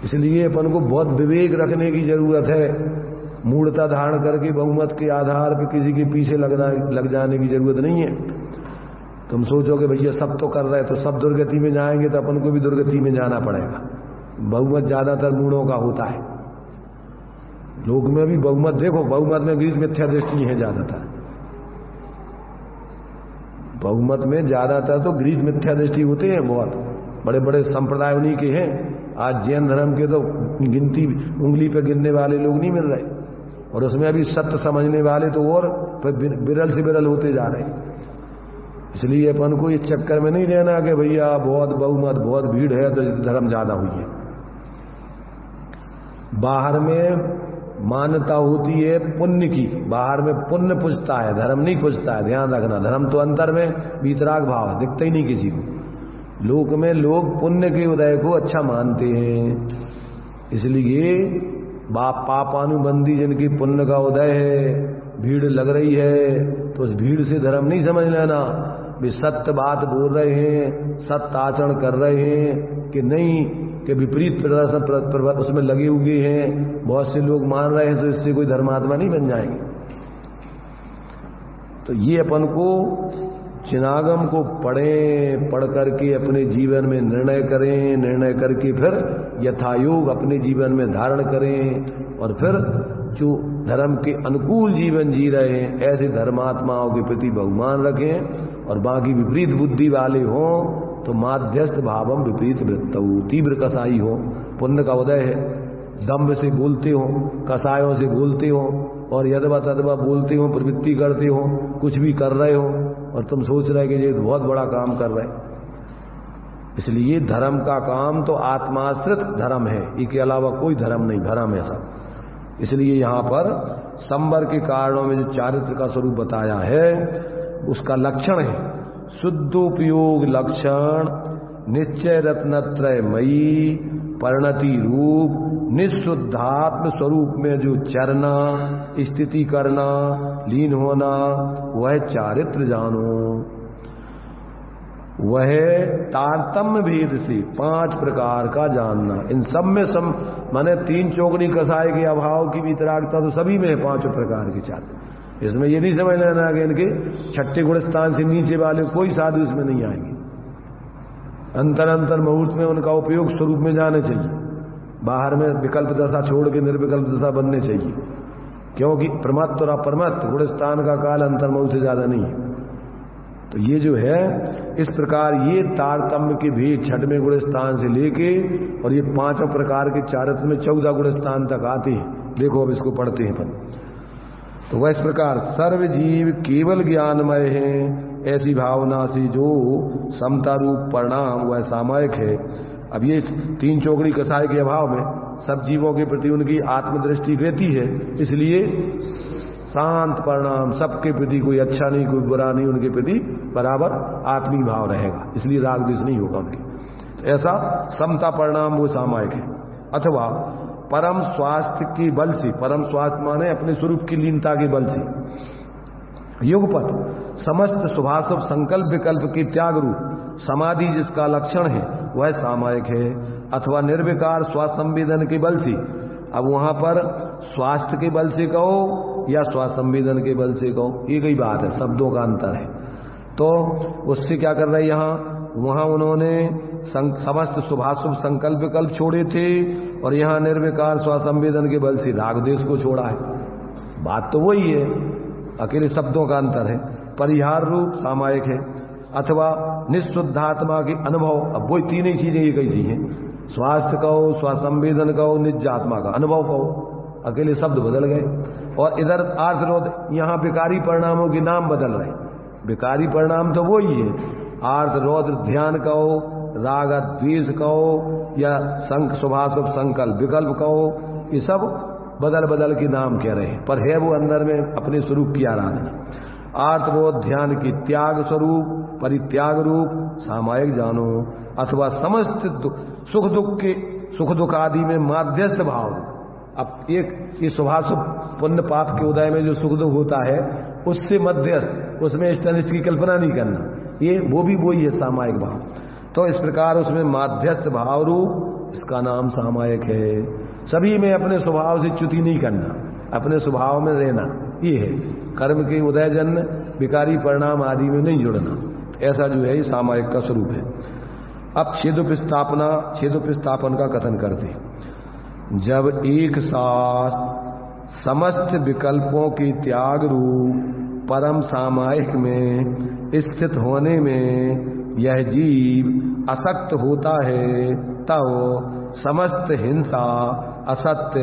इसलिए अपन को बहुत विवेक रखने की जरूरत है। मूढ़ता धारण करके बहुमत के आधार पर किसी के पीछे लग जाने की जरूरत नहीं है। तुम सोचोगे भैया सब तो कर रहे, तो सब दुर्गति में जाएंगे, तो अपन को भी दुर्गति में जाना पड़ेगा। बहुमत ज्यादातर मूढ़ों का होता है। लोक में भी बहुमत देखो, बहुमत में गृहीत मिथ्या दृष्टि है ज्यादातर। बहुमत में ज्यादातर तो गृहीत मिथ्या दृष्टि होते हैं। बहुत बड़े बड़े संप्रदाय उन्हीं के हैं। आज जैन धर्म के तो गिनती उंगली पे गिनने वाले लोग नहीं मिल रहे, और उसमें अभी सत्य समझने वाले तो और बिरल से बिरल होते जा रहे हैं। इसलिए अपन को इस चक्कर में नहीं रहना कि भैया बहुत बहुमत, बहुत भीड़ है तो धर्म ज्यादा हुई है। बाहर में मान्यता होती है पुण्य की, बाहर में पुण्य पूजता है, धर्म नहीं पूजता है। ध्यान रखना, धर्म तो अंतर में वीतराग भाव है, दिखता ही नहीं किसी को। लोक में लोग पुण्य के उदय को अच्छा मानते हैं। इसलिए पापानुबंधी जिनकी पुण्य का उदय है, भीड़ लग रही है, तो उस भीड़ से धर्म नहीं समझ लेना। वे सत्य बात बोल रहे हैं, सत्य आचरण कर रहे हैं कि नहीं, कि विपरीत प्रदर्शन उसमें लगे हुए हैं। बहुत से लोग मान रहे हैं, तो इससे कोई धर्मात्मा नहीं बन जाएंगे। तो ये अपन को चिनागम को पढ़ करके अपने जीवन में निर्णय करें, निर्णय करके फिर यथायोग अपने जीवन में धारण करें। और फिर जो धर्म के अनुकूल जीवन जी रहे हैं, ऐसे धर्मात्माओं के प्रति बहुमान रखें। और बाकी विपरीत बुद्धि वाले हों तो माध्यस्थ भावम विपरीत वृत्तौ, तीव्र कसाई हो, पुण्य का उदय है, दम्भ से बोलते हो, कसायों से बोलते हो, और यदवा तदवा बोलते हो, प्रवृत्ति करते हो, कुछ भी कर रहे हो, और तुम सोच रहे कि ये बहुत बड़ा काम कर रहे। इसलिए धर्म का काम तो आत्माश्रित धर्म है, इसके अलावा कोई धर्म नहीं, धर्म है सब। इसलिए यहाँ पर संवर के कारणों में जो चारित्र का स्वरूप बताया है, उसका लक्षण है शुद्धोपयोग लक्षण, निश्चय रत्नत्रय मयी परिणति रूप, निःशुद्धात्म स्वरूप में जो चरना, स्थिति करना, लीन होना, वह चारित्र जानो। वह तारतम्य भेद से 5 प्रकार का जानना। इन सब में माने 3 चौकड़ी कसाय के अभाव की वितरागता तो सभी में है, 5 प्रकार के चारित्र। इसमें ये नहीं समझ लेना कि इनके 6ठे गुण स्थान से नीचे वाले कोई साधु इसमें नहीं आएंगे। अंतर मुहूर्त में उनका उपयोग स्वरूप में जाने चाहिए। बाहर में विकल्प दशा छोड़ के निर्विकल्प दशा बनने चाहिए, क्योंकि प्रमत्त और अप्रमत्त गुण स्थान का काल अंतर मुहूर्त से ज्यादा नहीं है। तो ये जो है इस प्रकार ये तारतम्य के भेद 6वें गुण स्थान से लेके और ये 5 प्रकार के चारित्र में 14 गुण स्थान तक आते हैं। देखो अब इसको पढ़ते हैं अपन। तो वह इस प्रकार सर्व जीव केवल ज्ञानमय हैं, ऐसी भावना से जो समता रूप परिणाम वह सामायिक है। अब ये 3 चौकड़ी कसाय के अभाव में सब जीवों के प्रति उनकी आत्मदृष्टि रहती है, इसलिए शांत परिणाम, सबके प्रति कोई अच्छा नहीं कोई बुरा नहीं, उनके प्रति बराबर आत्मीय भाव रहेगा, इसलिए राग द्वेष नहीं होगा उनके। तो ऐसा समता परिणाम वो सामायिक है। अथवा परम स्वास्थ्य की बल से, परम स्वास्थ्य माने अपने स्वरूप की लीनता के बल से, युगपत समस्त शुभाशुभ संकल्प विकल्प के त्याग रूप समाधि जिसका लक्षण है वह सामायिक है। अथवा निर्विकार स्वासंवेदन के बल से, अब वहां पर स्वास्थ्य के बल से कहो या स्वासंवेदन के बल से कहो, एक ही बात है, शब्दों का अंतर है। तो उससे क्या कर रहे हैं यहाँ, वहां उन्होंने समस्त शुभाशुभ संकल्प विकल्प छोड़े थे और यहाँ निर्विकार स्वासंवेदन के बल से राग द्वेष को छोड़ा है। बात तो वही है, अकेले शब्दों का अंतर है, परिहार रूप सामायिक है। अथवा निःशुद्धात्मा के अनुभव, अब वही तीन ही चीजें एक ही चीज हैं, स्वास्थ्य कहो, स्वासंवेदन कहो, निजात्मा का अनुभव कहो, अकेले शब्द बदल गए। और इधर आर्तरोध, यहाँ विकारी परिणामों के नाम बदल रहे, विकारी परिणाम तो वही है, आर्तरोध ध्यान कहो, राग द्वेष कहो या शुभाशुभ संकल्प विकल्प कहो, ये सब बदल बदल के नाम कह रहे हैं, पर है वो अंदर में अपने स्वरूप की आराधना। आर्तरोध ध्यान की त्याग स्वरूप परित्याग रूप सामायिक जानो। अथवा समस्त सुख दुख आदि में माध्यस्थ भाव, अब एक ये शुभाशुभ पुण्य पाप के उदय में जो सुख दुख होता है उससे मध्यस्थ, उसमें इष्ट अनिष्ट की कल्पना नहीं करना, ये वो भी वही है सामायिक भाव। तो इस प्रकार उसमें माध्यस्थ भाव रूप इसका नाम सामायिक है। सभी में अपने स्वभाव से च्युति नहीं करना, अपने स्वभाव में रहना, ये है कर्म के उदय जन्म विकारी परिणाम आदि में नहीं जुड़ना, ऐसा जो है ये सामायिक का स्वरूप है। अब छेदोपस्थापन का कथन करते, जब एक साथ समस्त विकल्पों के त्याग रूप परम सामायिक में स्थित होने में यह जीव असक्त होता है, तब समस्त हिंसा, असत्य,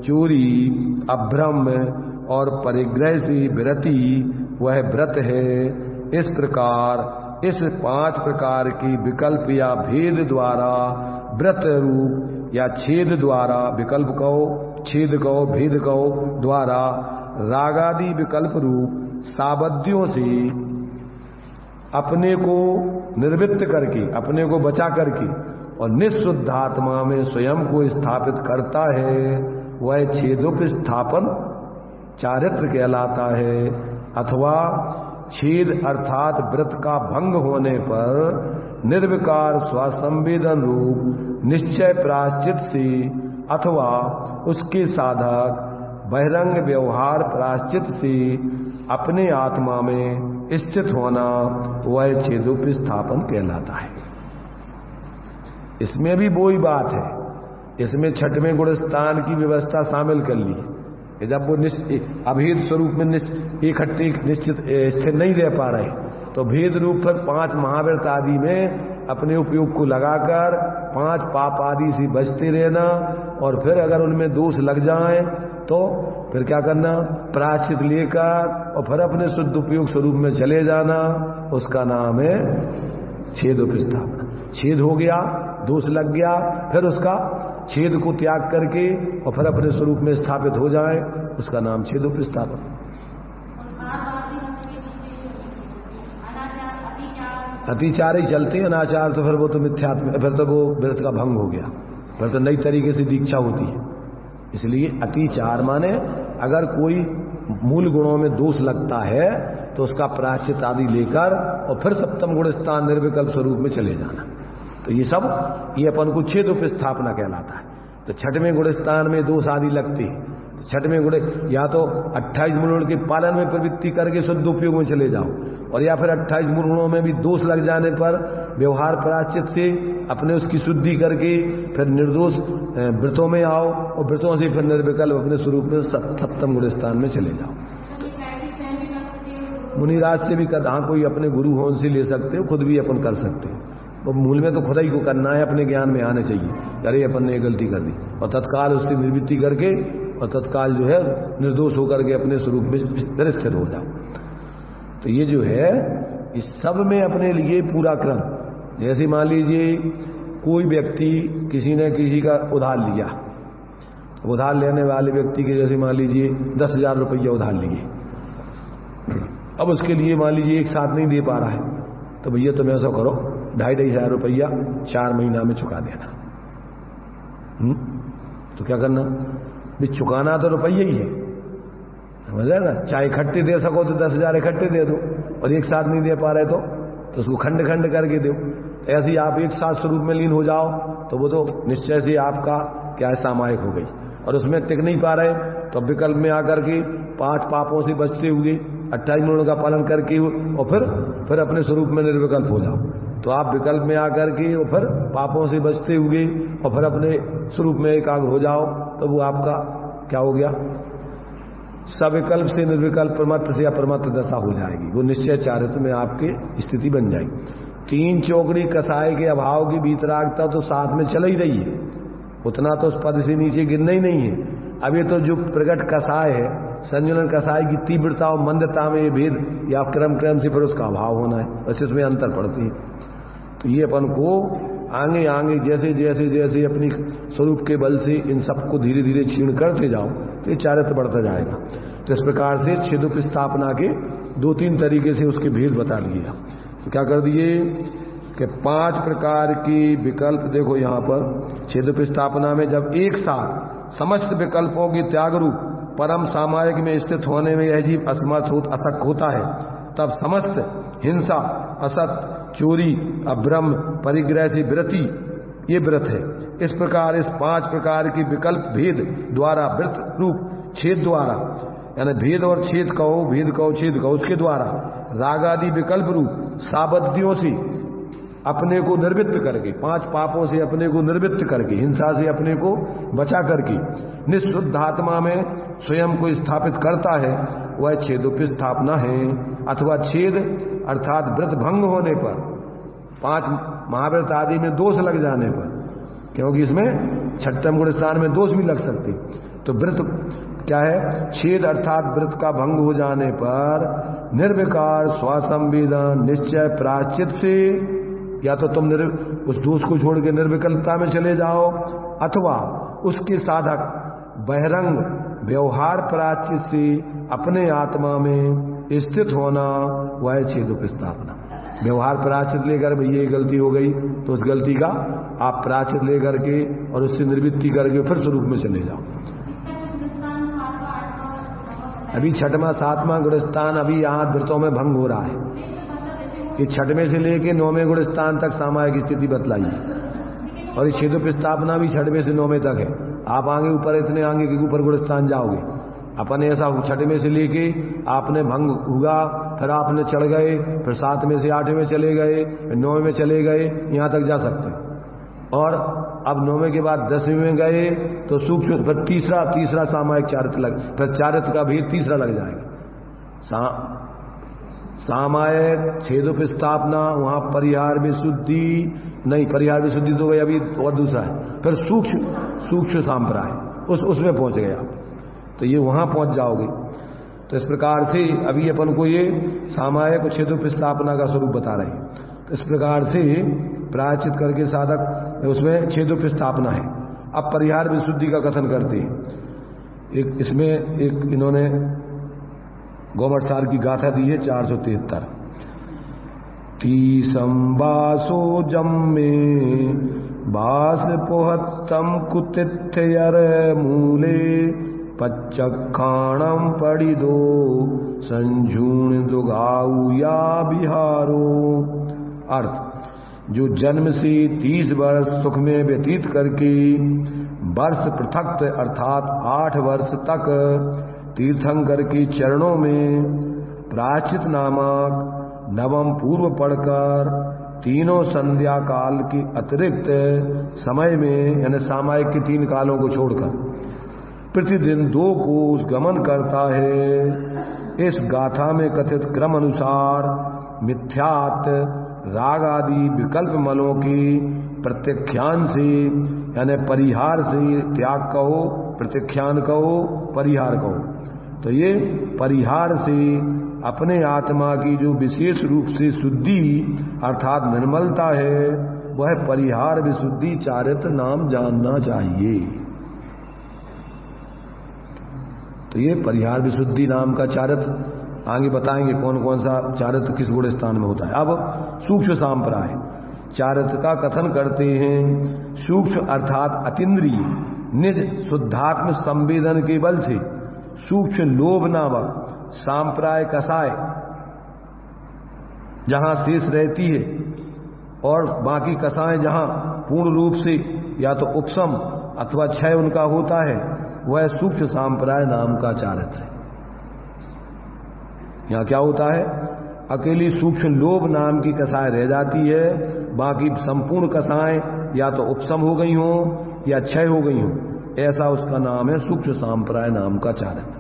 चोरी, अभ्रम और परिग्रह से विरति वह व्रत है। इस प्रकार इस 5 प्रकार की विकल्प या भेद द्वारा व्रत रूप या छेद द्वारा, विकल्प कहो, छेद कहो, भेद कहो, द्वारा रागादि विकल्प रूप साबद्यों से अपने को निर्वृत्त करके, अपने को बचा करके और निःशुद्धात्मा में स्वयं को स्थापित करता है, वह छेदोपस्थापन चारित्र कहलाता है। अथवा छेद अर्थात व्रत का भंग होने पर निर्विकार स्वासंवेदन रूप निश्चय प्रायश्चित से अथवा उसके साधक बहिरंग व्यवहार प्रायश्चित से अपने आत्मा में स्थित होना, वह छेदोपस्थापन कहलाता है। इसमें भी वही बात है, इसमें छठवें गुणस्थान की व्यवस्था शामिल कर ली। जब वो अभेद स्वरूप में इकट्ठे निश्चित स्थिर नहीं रह पा रहे, तो भेद रूप पर 5 महाव्रत आदि में अपने उपयोग को लगाकर 5 पाप आदि से बचते रहना, और फिर अगर उनमें दोष लग जाए तो फिर क्या करना, प्रायश्चित लेकर और फिर अपने शुद्ध उपयोग स्वरूप में चले जाना, उसका नाम है छेदोपस्थापन। छेद हो गया, दोष लग गया, फिर उसका छेद को त्याग करके और फिर अपने स्वरूप में स्थापित हो जाए, उसका नाम छेदोपस्थापन। अतिचार ही चलते हैं, अनाचार तो फिर वो तो मिथ्यात्म, फिर तो वो व्रत का भंग हो गया, फिर तो नई तरीके से दीक्षा होती है। इसलिए अतिचार माने अगर कोई मूल गुणों में दोष लगता है तो उसका प्रायश्चित आदि लेकर और फिर सप्तम गुण स्थान निर्विकल्प स्वरूप में चले जाना, तो ये सब ये अपन को छेदोपस्थापना कहलाता है। तो छठवें गुण स्थान में दोष आदि लगते हैं, छठवें गुण या तो 28 गुणों के पालन में प्रवृत्ति करके शुद्ध उपयोग में चले जाओ, और या फिर 28 गुणों में भी दोष लग जाने पर व्यवहार प्रायश्चित से अपने उसकी शुद्धि करके फिर निर्दोष व्रतों में आओ, और व्रतों से फिर निर्विकल्प अपने स्वरूप में सप्तम गुण स्थान में चले जाओ। मुनिराज से भी कर, हाँ कोई अपने गुरु हो उनसे ले सकते हो, खुद भी अपन कर सकते हो। तो मूल में तो खुद ही को करना है, अपने ज्ञान में आने चाहिए, अरे अपन ने गलती कर दी, और तत्काल उससे निवृत्ति करके और तत्काल जो है निर्दोष होकर के अपने स्वरूप में फिर स्थिर हो जाओ। तो ये जो है इस सब में अपने लिए पूरा क्रम, जैसे मान लीजिए कोई व्यक्ति किसी ने किसी का उधार लिया, उधार लेने वाले व्यक्ति के जैसे मान लीजिए 10,000 रुपया उधार लिए, अब उसके लिए मान लीजिए एक साथ नहीं दे पा रहा है, तो भैया तुम ऐसा करो 2,500 रुपया 4 महीना में चुका देना। तो क्या करना, भी चुकाना तो रुपया ही है, समझ रहे ना। चाहे इकट्ठे दे सको तो 10,000 इकट्ठे दे दो, और एक साथ नहीं दे पा रहे तो उसको खंड खंड करके दो। ऐसे ही आप एक साथ स्वरूप में लीन हो जाओ तो वो तो निश्चय से आपका क्या है, सामायिक हो गई। और उसमें टिक नहीं पा रहे तो विकल्प में आकर के 5 पापों से बचते हुए 28 गुणों का पालन करके और फिर अपने स्वरूप में निर्विकल्प हो जाओ। तो आप विकल्प में आकर के और फिर पापों से बचते हुए और फिर अपने स्वरूप में एकाग्र हो जाओ, तो वो आपका क्या हो गया, सविकल्प से निर्विकल्प, प्रमत्त से अप्रमत्त दशा हो जाएगी। वो निश्चय चारित्र में आपकी स्थिति बन जाएगी। 3 चौकड़ी कसाय के अभाव की वीतरागता तो साथ में चल ही रही है, उतना तो उस पद से नीचे गिरना ही नहीं है। अब ये तो जो प्रकट कसाय है, संजुलन कसाय की तीव्रता और मंदता में ये भेद या क्रम से फिर उसका अभाव होना है, वैसे इसमें अंतर पड़ती है। तो ये अपन को आगे आगे जैसे जैसे जैसे अपनी स्वरूप के बल से इन सबको धीरे धीरे क्षीण करते जाओ तो ये चारित्र बढ़ता जाएगा। तो इस प्रकार से छेदोप स्थापना के 2-3 तरीके से उसके भेद बता दिए। तो क्या कर दिए कि 5 प्रकार की विकल्प, देखो यहाँ पर छेदोप स्थापना में जब एक साथ समस्त विकल्पों की त्याग रूप परम सामायिक में स्थित होने में यह जीव असमर्थ असक्त होता है, तब समस्त हिंसा, असत, चोरी, अभ्रम, परिग्रह से व्रति ये व्रत है। इस प्रकार इस 5 प्रकार की विकल्प भेद द्वारा व्रत रूप छेद द्वारा, यानी भेद और छेद कहो, भेद कहो छेद कहो, उसके द्वारा राग आदि विकल्प रूप साबद्धियों से अपने को निर्वृत्त करके, 5 पापों से अपने को निर्वृत्त करके, हिंसा से अपने को बचा करके निःशुद्ध आत्मा में स्वयं को स्थापित करता है, वह छेदोप स्थापना है। अथवा छेद अर्थात व्रत भंग होने पर, 5 महाव्रत आदि में दोष लग जाने पर, क्योंकि इसमें 6ठम गुण स्थान में दोष भी लग सकते, तो व्रत क्या है, छेद अर्थात व्रत का भंग हो जाने पर निर्विकार स्वसंवेदन निश्चय प्रायश्चित से या तो तुम उस दोष को छोड़ के निर्विकल्पता में चले जाओ, अथवा उसके साधक बहिरंग व्यवहार प्रायश्चित से अपने आत्मा में स्थित होना, वह छेदोप स्थापना। व्यवहार प्रायश्चित लेकर भैया ये गलती हो गई तो उस गलती का आप प्रायश्चित लेकर के और उससे निर्वृत्ति करके फिर स्वरूप में चले जाओ। अभी 6वां 7वां गुणस्थान अभी यहाँ व्रतों में भंग हो रहा है। ये 6वें से लेके 9वें गुणस्थान तक सामायिक स्थिति बतलाई है, और ये छेदोप स्थापना भी 6वें से 9वें तक है। आप आगे ऊपर इतने आगे के ऊपर गुणस्थान जाओगे, अपन ऐसा 6वें से लेके आपने भंग हुआ, फिर आपने चढ़ गए, फिर 7वें से 8वें चले गए, फिर 9वें में चले गए, यहाँ तक जा सकते हैं। और अब 9वें के बाद 10वें में गए तो सूक्ष्म, फिर तीसरा सामायिक चारित्र लग, फिर चारित्र का भेद तीसरा लग जाएगा। सामायिक छेदोप स्थापना, वहां परिहार विशुद्धि नहीं, परिहार विशुद्धि तो गई अभी, और दूसरा है फिर सूक्ष्म सांप्राय, उसमें पहुंच गए आप, तो ये वहां पहुंच जाओगे। तो इस प्रकार से अभी अपन को ये सामायिक छेदोप स्थापना का स्वरूप बता रहे हैं। तो इस प्रकार से प्रायश्चित करके साधक उसमें छेदोप स्थापना है। अब परिहार विशुद्धि का कथन करते हैं। इसमें एक इन्होंने गोमटसार की गाथा दी है 473। तीसंबासो जम्मे बास पोहत्तम कुतिथ्यर मूले पच्चखाणम पड़िदो संजूण दुगाऊ या बिहारो। अर्थ, जो जन्म से 30 वर्ष सुख में व्यतीत करके वर्ष पृथक अर्थात 8 वर्ष तक तीर्थंकर के चरणों में प्रायश्चित नामक नवम पूर्व पढ़कर तीनों संध्या काल के अतिरिक्त समय में, यानी सामायिक के 3 कालों को छोड़कर प्रतिदिन 2 कोस गमन करता है। इस गाथा में कथित क्रम अनुसार मिथ्यात राग आदि विकल्प मलों की प्रत्याख्यान से, यानी परिहार से, त्याग कहो, प्रत्याख्यान कहो, परिहार कहो, तो ये परिहार से अपने आत्मा की जो विशेष रूप से शुद्धि अर्थात निर्मलता है, वह परिहार विशुद्धि चारित्र नाम जानना चाहिए। तो ये परिहार विशुद्धि नाम का चारित्र, आगे बताएंगे कौन कौन सा चारित्र किस गुण स्थान में होता है। अब सूक्ष्म सांप्राय चारित्र का कथन करते हैं। सूक्ष्म अर्थात अतीन्द्रिय निज शुद्धात्म संवेदन के बल से सूक्ष्म लोभ नामक सांप्राय कसाय जहां शेष रहती है और बाकी कसाएं जहां पूर्ण रूप से या तो उपशम अथवा क्षय उनका होता है, वह सूक्ष्म सांप्राय नाम का चारित्र है। यहां क्या होता है, अकेली सूक्ष्म लोभ नाम की कसाय रह जाती है, बाकी संपूर्ण कसाएं या तो उपशम हो गई हो या क्षय हो गई हो, ऐसा उसका नाम है सूक्ष्म सांप्राय नाम का चारित्र।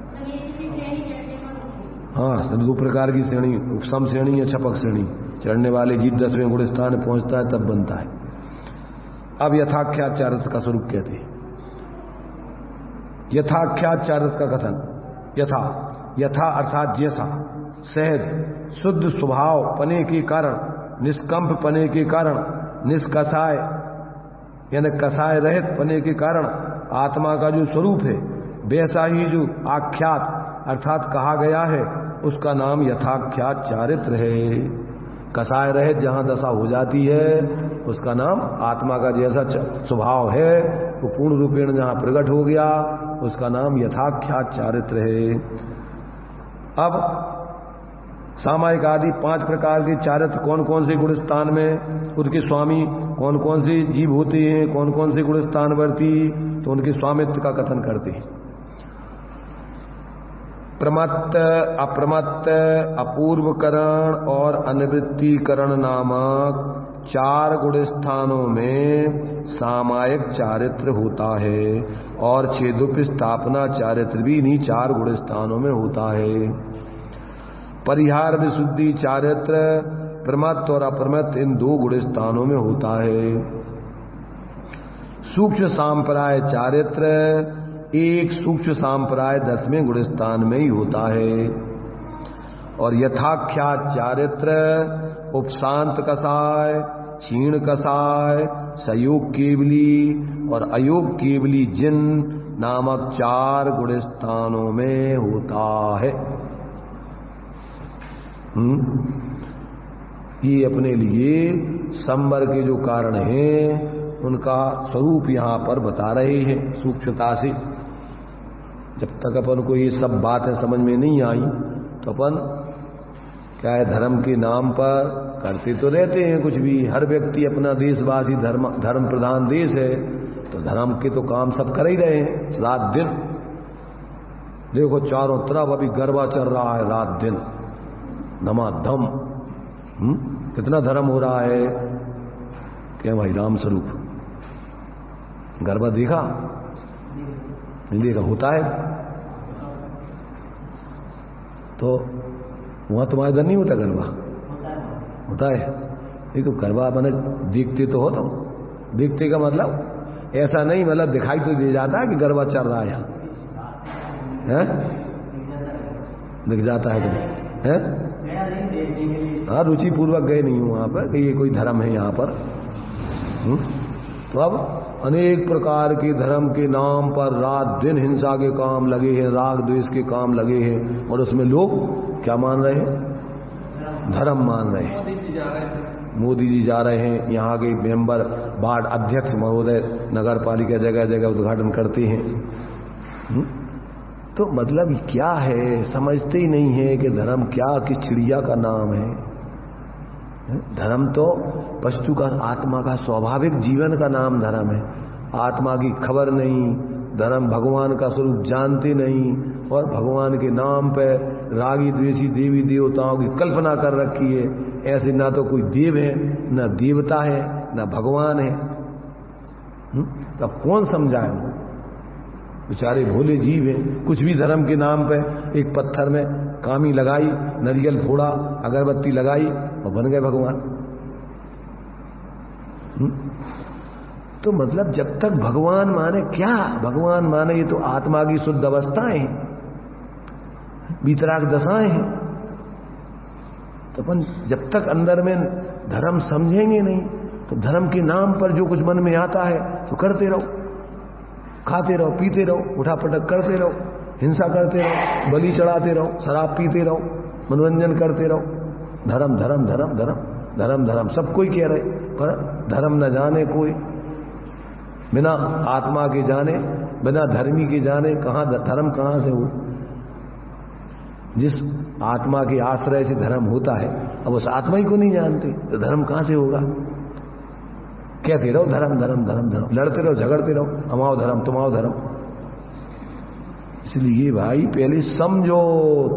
हाँ, दो प्रकार की श्रेणी, उपशम श्रेणी या छपक श्रेणी। चढ़ने वाले जीव 10वें गुण स्थान में पहुंचता है तब बनता है। अब यथाख्यात चारित्र का स्वरूप कहते हैं। यथाख्यात चारित्र का कथन, यथा यथा अर्थात जैसा, सहज शुद्ध स्वभाव पने के कारण, निष्कंप पने के कारण, निष्कसाय यानी कसाय रहित पने के कारण आत्मा का जो स्वरूप है, वैसा ही जो आख्यात अर्थात कहा गया है, उसका नाम यथाख्यात चारित्र है। कसाय रहित जहां दशा हो जाती है, उसका नाम आत्मा का जैसा स्वभाव है वो पूर्ण रूपेण जहां प्रकट हो गया, उसका नाम यथाख्यात चारित्र है। अब सामायिक आदि 5 प्रकार के चारित्र कौन कौन से गुण स्थान में, उनके स्वामी कौन कौन से जीव होते हैं, कौन कौन से गुण स्थानवर्ती, तो उनके स्वामित्व का कथन करते हैं। प्रमत्त, अप्रमत्त, अपूर्वकरण और अनिवृत्तिकरण नामक 4 गुण स्थानों में सामायिक चारित्र होता है और छेदुप स्थापना चारित्र भी इन्हीं 4 गुण स्थानों में होता है। परिहार विशुद्धि चारित्र प्रमत्त और अप्रमत्त इन 2 गुण स्थानों में होता है। सूक्ष्म सांप्राय चारित्र एक सूक्ष्म सांप्राय 10वें गुण स्थान में ही होता है। और यथाख्यात चारित्र उपशांत कसाय, क्षीण कसाय, सयोग केवली और अयोग केवली जिन नामक 4 गुण स्थानों में होता है। ये अपने लिए संवर के जो कारण हैं उनका स्वरूप यहां पर बता रहे हैं सूक्ष्मता से। जब तक अपन को ये सब बातें समझ में नहीं आई तो अपन क्या है, धर्म के नाम पर करते तो रहते हैं कुछ भी। हर व्यक्ति अपना देशवासी धर्म प्रधान देश है, तो धर्म के तो काम सब कर ही रहे हैं रात दिन। देखो चारों तरफ अभी गरबा चल रहा है रात दिन, धमाधम। कितना धर्म हो रहा है, क्या भाई राम स्वरूप गरबा देखा नहीं देखा, होता है तो वहां तुम्हारे इधर नहीं होता गरबा? होता है। नहीं तो गरबा मैंने देखते तो हो, तुम देखते का मतलब ऐसा नहीं, मतलब दिखाई तो दे जाता है कि गरबा चल रहा है यहाँ, दिख जाता है तुम्हें, है? हाँ, रुचि पूर्वक गए नहीं हूं वहां पर कि ये कोई धर्म है यहाँ पर। तो अब अनेक प्रकार के धर्म के नाम पर रात दिन हिंसा के काम लगे हैं, राग द्वेष के काम लगे हैं, और उसमें लोग क्या मान रहे हैं? धर्म मान रहे हैं। मोदी जी जा रहे हैं, यहाँ के मेंबर वार्ड अध्यक्ष महोदय नगर पालिका जगह जगह उद्घाटन करते हैं। तो मतलब क्या है, समझते ही नहीं है कि धर्म क्या, किस चिड़िया का नाम है। धर्म तो वस्तु का, आत्मा का स्वाभाविक जीवन का नाम धर्म है। आत्मा की खबर नहीं, धर्म भगवान का स्वरूप जानते नहीं, और भगवान के नाम पे रागी द्वेषी देवी देवताओं की कल्पना कर रखी है। ऐसे ना तो कोई देव है, ना देवता है, ना भगवान है। तब कौन समझाए? बेचारे भोले जीव हैं। कुछ भी धर्म के नाम पे एक पत्थर में कामी लगाई, नारियल फोड़ा, अगरबत्ती लगाई और बन गए भगवान। तो मतलब जब तक भगवान माने क्या, भगवान माने ये तो आत्मा की शुद्ध अवस्थाएं हैं, वितराग दशाएं हैं। तो अपन जब तक अंदर में धर्म समझेंगे नहीं, तो धर्म के नाम पर जो कुछ मन में आता है तो करते रहो, खाते रहो, पीते रहो, उठा पटक करते रहो। हिंसा करते रहो, बलि चढ़ाते रहो, शराब पीते रहो, मनोरंजन करते रहो, धर्म धर्म धर्म धर्म धर्म धर्म सब कोई कह रहे, पर धर्म न जाने कोई। बिना आत्मा के जाने, बिना धर्मी के जाने धर्म कहाँ से हो? जिस आत्मा के आश्रय से धर्म होता है, अब उस आत्मा ही को नहीं जानते तो धर्म कहाँ से होगा? कहते रहो धर्म धर्म धर्म धर्म, लड़ते रहो, झगड़ते रहो, हमाओ धर्म तुम्हाओ धर्म। इसलिए भाई पहले समझो,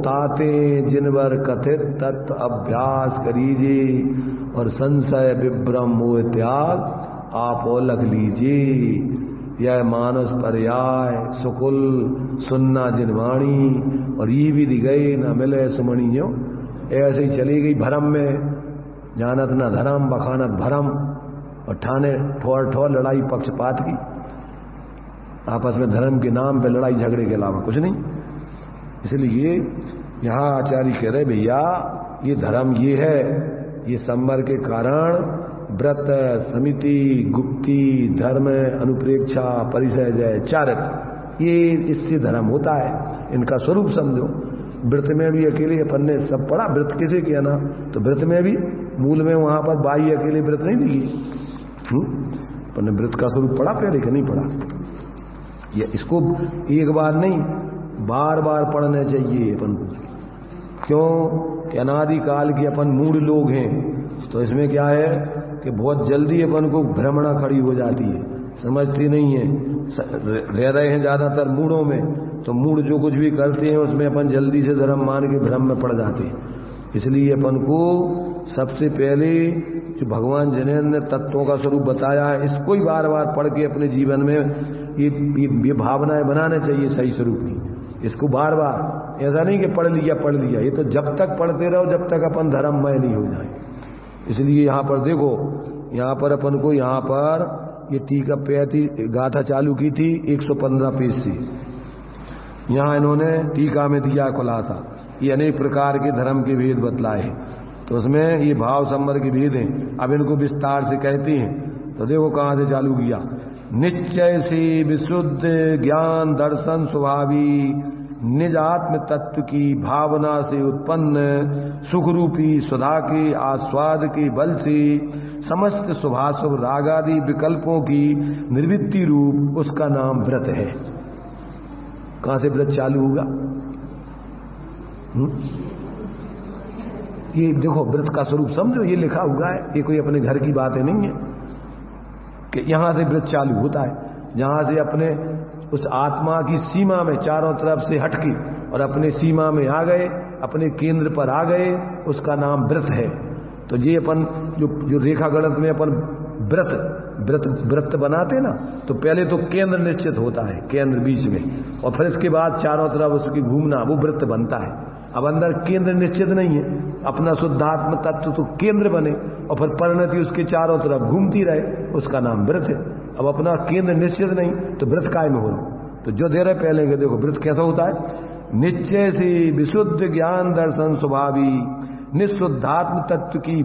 ताते जिनवर कथित तत्व अभ्यास करीजिए और संशय विभ्रम मोह त्याग आपो लग लीजिए। यह मानस पर्याय सुकुल सुनना जिनवाणी और ये भी दी गई न मिले सुमणियों। ऐसे ही चली गई भरम में, जानत न धर्म बखानत भरम, और ठाने ठोर ठोर लड़ाई पक्षपात की, आपस में धर्म के नाम पे लड़ाई झगड़े के अलावा कुछ नहीं। इसलिए यहाँ आचार्य कह रहे भैया ये धर्म ये है, ये संवर के कारण व्रत समिति गुप्ती धर्म अनुप्रेक्षा परिचय चारित्र, ये इससे धर्म होता है। इनका स्वरूप समझो। व्रत में भी अकेले अपन ने सब पढ़ा, व्रत किसे किया ना, तो व्रत में भी मूल में वहां पर बाई अकेले व्रत नहीं दिखी। अपन ने व्रत का स्वरूप पढ़ा पहले कि नहीं पढ़ा? ये इसको एक बार नहीं बार बार पढ़ना चाहिए अपन को। क्यों कि अनादिकाल के अपन मूढ़ लोग हैं, तो इसमें क्या है कि बहुत जल्दी अपन को भ्रमणा खड़ी हो जाती है, समझती नहीं है। रह रहे हैं ज्यादातर मूढ़ों में, तो मूढ़ जो कुछ भी करते हैं उसमें अपन जल्दी से धर्म मान के भ्रम में पड़ जाते हैं। इसलिए अपन को सबसे पहले जो भगवान जिन्हें ने तत्वों का स्वरूप बताया है, इसको ही बार बार पढ़ के अपने जीवन में ये भावनाएं बनाने चाहिए सही स्वरूप की। इसको बार बार, ऐसा नहीं कि पढ़ लिया, ये तो जब तक पढ़ते रहो जब तक अपन धर्ममय नहीं हो जाए। इसलिए यहाँ पर देखो, यहाँ पर अपन को यहाँ पर ये टीका पैती गाथा चालू की थी 115 पेज से। यहाँ इन्होंने टीका में दिया खुलासा, ये अनेक प्रकार के धर्म के भेद बतलाए हैं, तो उसमें ये भाव संवर के भेद हैं। अब इनको विस्तार से कहते हैं, तो देखो कहाँ से चालू किया। निश्चय से विशुद्ध ज्ञान दर्शन स्वभावी निज आत्म तत्व की भावना से उत्पन्न सुखरूपी सुधा के आस्वाद के बल से समस्त शुभाशुभ रागादि विकल्पों की निर्वृत्ति रूप उसका नाम व्रत है। कहां से व्रत चालू होगा? ये देखो व्रत का स्वरूप समझो, ये लिखा हुआ है, ये कोई अपने घर की बातें नहीं है कि यहां से व्रत चालू होता है, जहां से अपने उस आत्मा की सीमा में चारों तरफ से हटके और अपने सीमा में आ गए, अपने केंद्र पर आ गए, उसका नाम व्रत है। तो ये अपन जो रेखा गणित में अपन व्रत बनाते ना, तो पहले तो केंद्र निश्चित होता है, केंद्र बीच में, और फिर इसके बाद चारों तरफ उसकी घूमना, वो व्रत बनता है। अब अंदर केंद्र निश्चित नहीं है, अपना शुद्धात्म तत्व तो केंद्र बने और फिर परिणति उसके चारों तरफ घूमती रहे, उसका नाम व्रत है। अब अपना केंद्र निश्चित नहीं तो व्रत काय में हो रहा। तो जो दे रहे पहले के देखो व्रत कैसा होता है। निश्चय से विशुद्ध ज्ञान दर्शन स्वभावी निशुद्धात्म तत्व की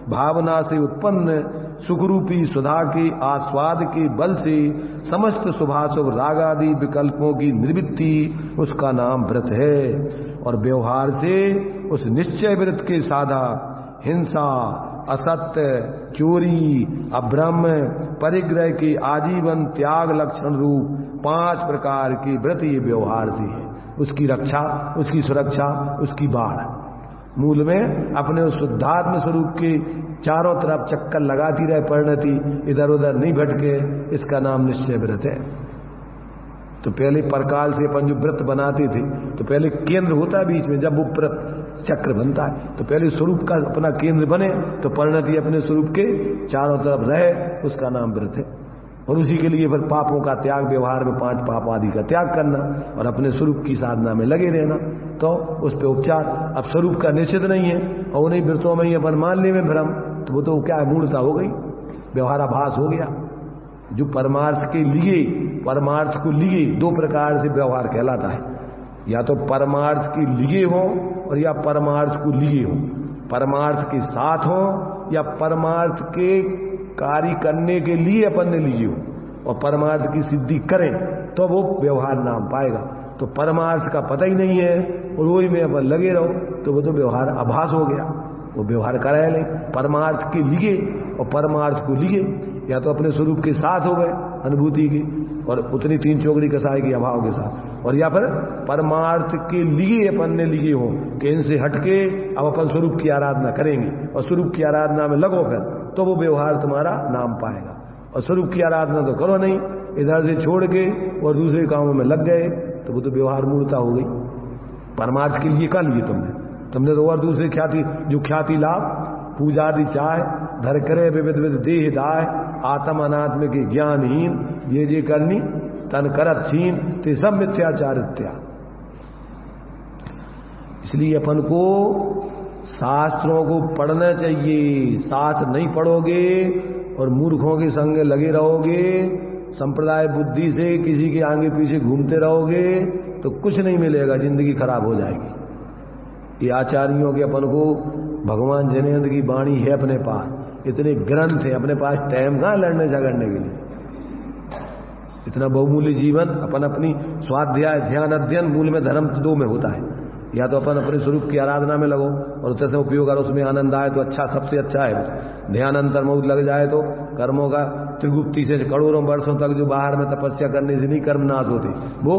भावना से उत्पन्न सुखरूपी सुधा के आस्वाद के बल से समस्त शुभाशुभ रागादि विकल्पों की निवृत्ति उसका नाम व्रत है। और व्यवहार से उस निश्चय व्रत के साधा हिंसा, असत्य, चोरी, अभ्रम, परिग्रह के आजीवन त्याग लक्षण रूप 5 प्रकार के व्रत ये व्यवहार से है। उसकी रक्षा, उसकी सुरक्षा, उसकी बाढ़। मूल में अपने उस शुद्धात्म स्वरूप के चारों तरफ चक्कर लगाती रहे परिणति, इधर उधर नहीं भटके, इसका नाम निश्चय व्रत है। तो पहले परकाल से अपन जो व्रत बनाते थे, तो पहले केंद्र होता है बीच में, जब वो व्रत चक्र बनता है तो पहले स्वरूप का अपना केंद्र बने, तो परिणति अपने स्वरूप के चारों तरफ रहे, उसका नाम व्रत है। और उसी के लिए फिर पापों का त्याग, व्यवहार में 5 पाप आदि का त्याग करना और अपने स्वरूप की साधना में लगे रहना, तो उस पे उपचार। अब स्वरूप का निश्चित नहीं है और उन्हीं व्रतों में ही अपन मान ले में भ्रम, तो वो तो क्या है, मूर्ता हो गई, व्यवहाराभास हो गया। जो परमार्थ के लिए, परमार्थ को लिए 2 प्रकार से व्यवहार कहलाता है, या तो परमार्थ के लिए हो और या परमार्थ को लिए हो, परमार्थ के साथ हो या परमार्थ के कार्य करने के लिए अपन ने लिए हो। और परमार्थ की सिद्धि करें तो वो व्यवहार नाम पाएगा। तो परमार्थ का पता ही नहीं है और वही में अपन लगे रहो तो वो तो व्यवहार आभास हो गया। वो व्यवहार कराया ले परमार्थ के लिए और परमार्थ को लिए या तो अपने स्वरूप के साथ हो गए अनुभूति की और उतनी तीन चौकड़ी कसाई की अभाव के साथ, और या फिर परमार्थ के लिए अपन ने लिए हो कि इनसे हटके अब अपन स्वरूप की आराधना करेंगे और स्वरूप की आराधना में लगो फिर तो वो व्यवहार तुम्हारा नाम पाएगा। और स्वरूप की आराधना तो करो नहीं, इधर से छोड़ के और दूसरे कामों में लग गए तो वो तो व्यवहार मूर्ता हो गई। परमार्थ के लिए क्या लिए तुमने तो और दूसरे ख्याति लाभ पूजा आदि चाहे धर करे विविध विध देह दाय आत्म अनात्म के ज्ञानहीन ये करनी तन करत छीन ते सब मिथ्याचारित्या। इसलिए अपन को शास्त्रों को पढ़ना चाहिए। शास्त्र नहीं पढ़ोगे और मूर्खों के संग लगे रहोगे, संप्रदाय बुद्धि से किसी के आगे पीछे घूमते रहोगे तो कुछ नहीं मिलेगा, जिंदगी खराब हो जाएगी। ये आचार्यों के अपन को भगवान जनेन्द्र की वाणी है अपने पास, इतने ग्रंथ है अपने पास, टाइम कहाँ लड़ने झगड़ने के लिए। इतना बहुमूल्य जीवन अपन अपनी स्वाध्याय ध्यान अध्ययन मूल में धर्म दो में होता है, या तो अपन अपने स्वरूप की आराधना में लगो और उससे उपयोग और उसमें आनंद आए तो अच्छा, सबसे अच्छा है। ध्यान अंतर्मुख लग जाए तो कर्मों का त्रिगुप्ति से करोड़ों वर्षों तक जो बाहर में तपस्या करने से नहीं कर्म नाश होते, वो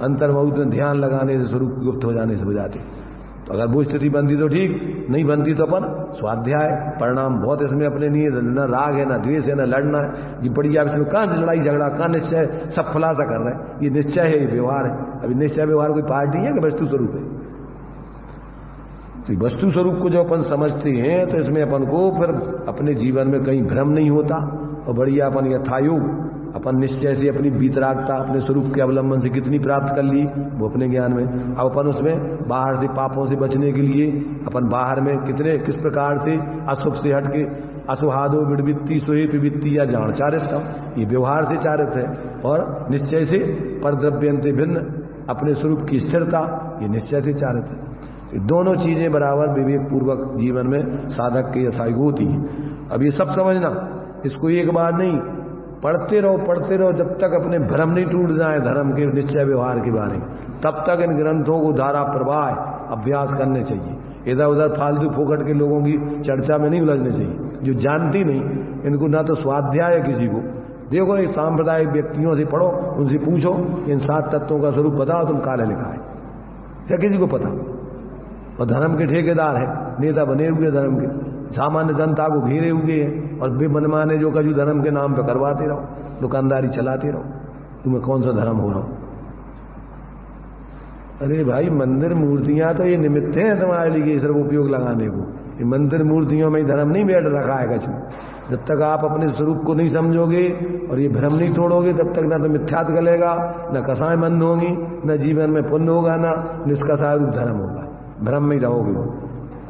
अंतर्मुख में ध्यान लगाने से स्वरूप गुप्त हो जाने से हो जाते। तो अगर वो स्थिति बनती तो ठीक, नहीं बनती तो अपन स्वाध्याय परिणाम बहुत इसमें अपने लिए न राग है, न द्वेष है, न लड़ना है। ये बढ़िया इसमें कहाँ लड़ाई झगड़ा, कहाँ निश्चय, सब खुलासा कर रहे हैं। ये निश्चय है, ये व्यवहार है। अभी निश्चय व्यवहार कोई पार्टी है कि वस्तु स्वरूप है? तो वस्तु स्वरूप को जो अपन समझते हैं तो इसमें अपन को फिर अपने जीवन में कहीं भ्रम नहीं होता और बढ़िया अपन यथायोग अपन निश्चय से अपनी बीतरागता अपने स्वरूप के अवलंबन से कितनी प्राप्त कर ली वो अपने ज्ञान में। अब अपन उसमें बाहर से पापों से बचने के लिए अपन बाहर में किस प्रकार से अशुभ से हटके असुहादो विड़वित्ती सोहेप वित्ती या जान चारित, ये व्यवहार से चारित है। और निश्चय से परद्रव्यंते भिन्न अपने स्वरूप की स्थिरता, ये निश्चय से चारित है। ये दोनों चीजें बराबर विवेक पूर्वक जीवन में साधक के यथायोग होती है। अब ये सब समझना, इसको एक बार नहीं, पढ़ते रहो जब तक अपने भ्रम नहीं टूट जाए धर्म के निश्चय व्यवहार के बारे में, तब तक इन ग्रंथों को धारा प्रवाह अभ्यास करने चाहिए। इधर उधर फालतू फोकट के लोगों की चर्चा में नहीं उलझने चाहिए, जो जानती नहीं, इनको ना तो स्वाध्याय है किसी को। देखो ये सांप्रदायिक व्यक्तियों से पढ़ो, उनसे पूछो इन 7 तत्वों का स्वरूप बताओ, तुम काले लिखा है क्या किसी को पता? और धर्म के ठेकेदार है, नेता बने हुए धर्म के, सामान्य जनता को घेरे हुए हैं और बेमनमाने जो कजू धर्म के नाम पे करवाते रहो, दुकानदारी चलाते रहो। तुम्हें कौन सा धर्म हो रहा हो? अरे भाई मंदिर मूर्तियां तो ये निमित्त हैं तुम्हारे लिए सिर्फ उपयोग लगाने को। ये मंदिर मूर्तियों में धर्म नहीं बैठ रखा है कछु। जब तक आप अपने स्वरूप को नहीं समझोगे और ये भ्रम नहीं तोड़ोगे तब तक ना तो मिथ्यात्व गलेगा, न कसाएं बंद होंगी, न जीवन में पुण्य होगा, ना निष्कसाय रूप धर्म होगा। भ्रम में रहोगे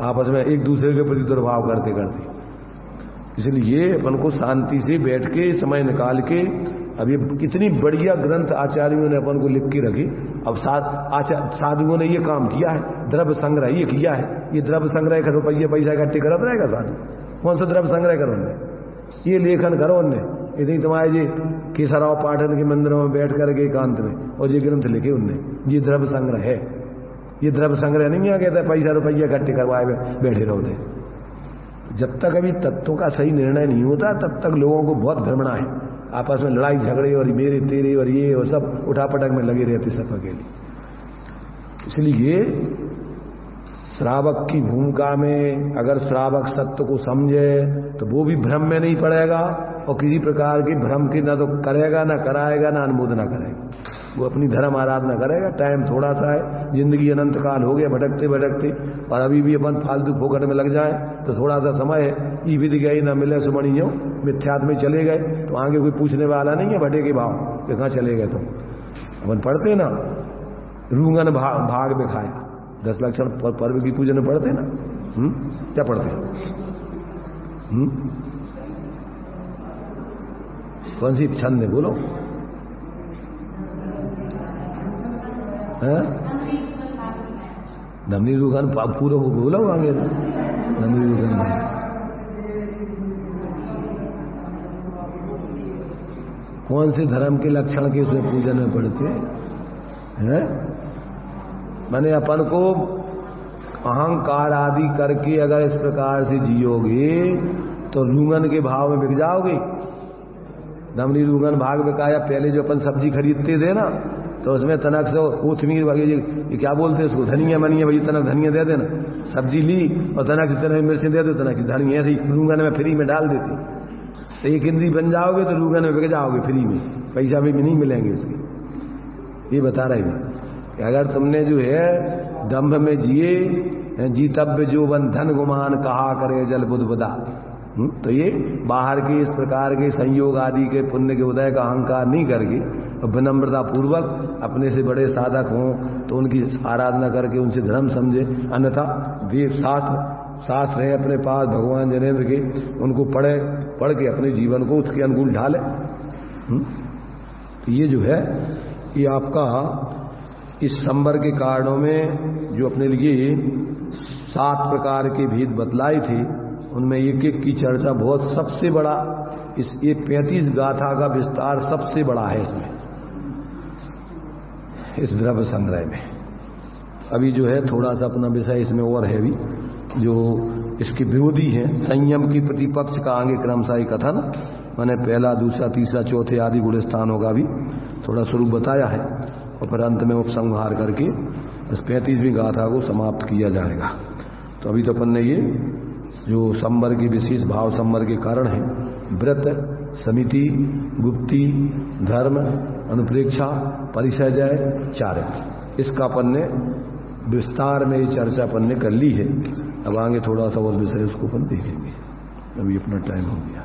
आपस में एक दूसरे के प्रति दुर्भाव करते करते। इसलिए अपन को शांति से बैठ के समय निकाल के, अब ये कितनी बढ़िया ग्रंथ आचार्यों ने अपन को लिख के रखी। अब साधुओं ने ये काम किया है, द्रव्य संग्रह ये किया है। ये द्रव्य संग्रह कर रुपये पैसा इकट्ठे करत रहेगा साधु? कौन सा द्रव्य संग्रह करो उनने? ये लेखन करो उनने, इतनी तुम्हारे ये केशवराव पाठन के मंदिरों में बैठ करके एकांत में और ये ग्रंथ लिखे उनने, ये द्रव्य संग्रह है। ये द्रव्य संग्रह नहीं आ कहता पैसा रुपया इकट्ठे करवाए बैठे रहोगे। जब तक अभी तत्वों का सही निर्णय नहीं होता तब तक लोगों को बहुत भ्रमणा है, आपस में लड़ाई झगड़े और मेरे तेरे और ये और सब उठापटक में लगे रहते सब अकेले। इसलिए श्रावक की भूमिका में अगर श्रावक सत्य को समझे तो वो भी भ्रम में नहीं पड़ेगा और किसी प्रकार की भ्रम की ना तो करेगा, ना कराएगा, ना अनुमोदना करेगा। वो अपनी धर्म आराधना करेगा। टाइम थोड़ा सा है, जिंदगी अनंत काल हो गया भटकते भटकते, और अभी भी अपन फालतू फोकट में लग जाए तो थोड़ा सा समय है। ई विधि गई ना मिले सुमणी जो मिथ्यात्व में चले गए तो आगे कोई पूछने वाला नहीं है भटे के भाव कि कहाँ चले गए। तो अपन पढ़ते ना रूंगन भाग में खाया 10 लक्षण पर्व की पूजन पढ़ते ना, क्या पढ़ते? कौन सी छंद है बोलो? नमनी दुकान पूरा बोलो आगे नमनी दुकान कौन से धर्म के लक्षण के उसमें पूजन में पड़ते हैं? माने अपन को अहंकार आदि करके अगर इस प्रकार से जियोगे तो रूंगन के भाव में बिक जाओगे। दमड़ी रूंगन भाग बिकाया। पहले जो अपन सब्जी खरीदते थे ना तो उसमें तनक से कोथमीर वगैरह, ये क्या बोलते हैं उसको, धनिया मनिया, वही तनक धनिया दे देना। सब्जी ली और तनक तनक मिर्चें दे दो, तनक धनिया ऐसे ही रूंगन में फ्री में डाल देते। तो एक इंद्री बन जाओगे तो रूंगन में बिक जाओगे फ्री में, पैसा भी नहीं मिलेंगे इसके। ये बता रहे हैं कि अगर तुमने जो है दम्भ में जिए, जीतव्य जो बन धन गुमान कहा करे जल बुध बुधा, तो ये बाहर के इस प्रकार के संयोग आदि के पुण्य के उदय का अहंकार नहीं करके और विनम्रता पूर्वक अपने से बड़े साधक हों तो उनकी आराधना करके उनसे धर्म समझे। अन्यथा वेद शास्त्र है अपने पास भगवान जनेन्द्र के, उनको पढ़ के अपने जीवन को उसके अनुकूल ढाले। तो ये जो है ये आपका इस संबर के कारणों में जो अपने लिए 7 प्रकार के भेद बतलाए थे उनमें एक एक की चर्चा बहुत सबसे बड़ा, इस ये 35 गाथा का विस्तार सबसे बड़ा है इसमें, इस द्रव्य संग्रह में। अभी जो है थोड़ा सा अपना विषय इसमें और है भी, जो इसके विरोधी हैं संयम की प्रतिपक्ष का आगे क्रमशाही कथन, मैंने पहला दूसरा तीसरा चौथे आदि गुण स्थानों का भी थोड़ा स्वरूप बताया है और फिर अंत में उपसंहार करके इस 35वीं गाथा को समाप्त किया जाएगा। तो अभी तो अपन ने ये जो संबर के विशेष भाव संबर के कारण है, व्रत, समिति, गुप्ती, धर्म, अनुप्रेक्षा, परिचय, चारित्र, इसका अपन ने विस्तार में ये चर्चा अपन ने कर ली है। अब आगे थोड़ा सा और विषय उसको अपन देखेंगे। अभी अपना टाइम हो गया।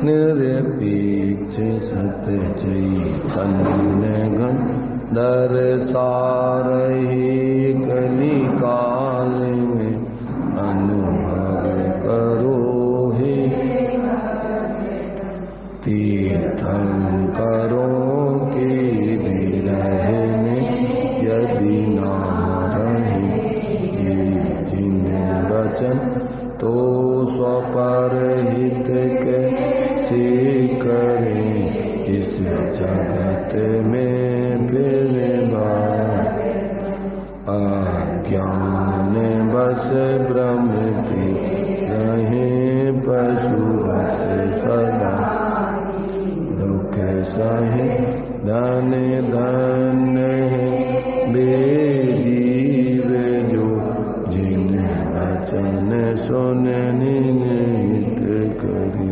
निरपेक्ष सत्य चैतन्य घन दर्शारहि कलिकाल में अनुभव करो हे तीर्थंकरो के विरह में यदि ना रहे जिन वचन तो स्वपरहित के करें इस जगत में फिर अज्ञान बस भ्रमति रहे पशु सदा दुख सहे धन धन बेजीव जो जिन वचन सुनने नित करें।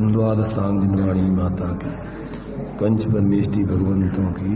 द्वादशांग वाणी माता की, पंच परमेष्टि भगवंतों की।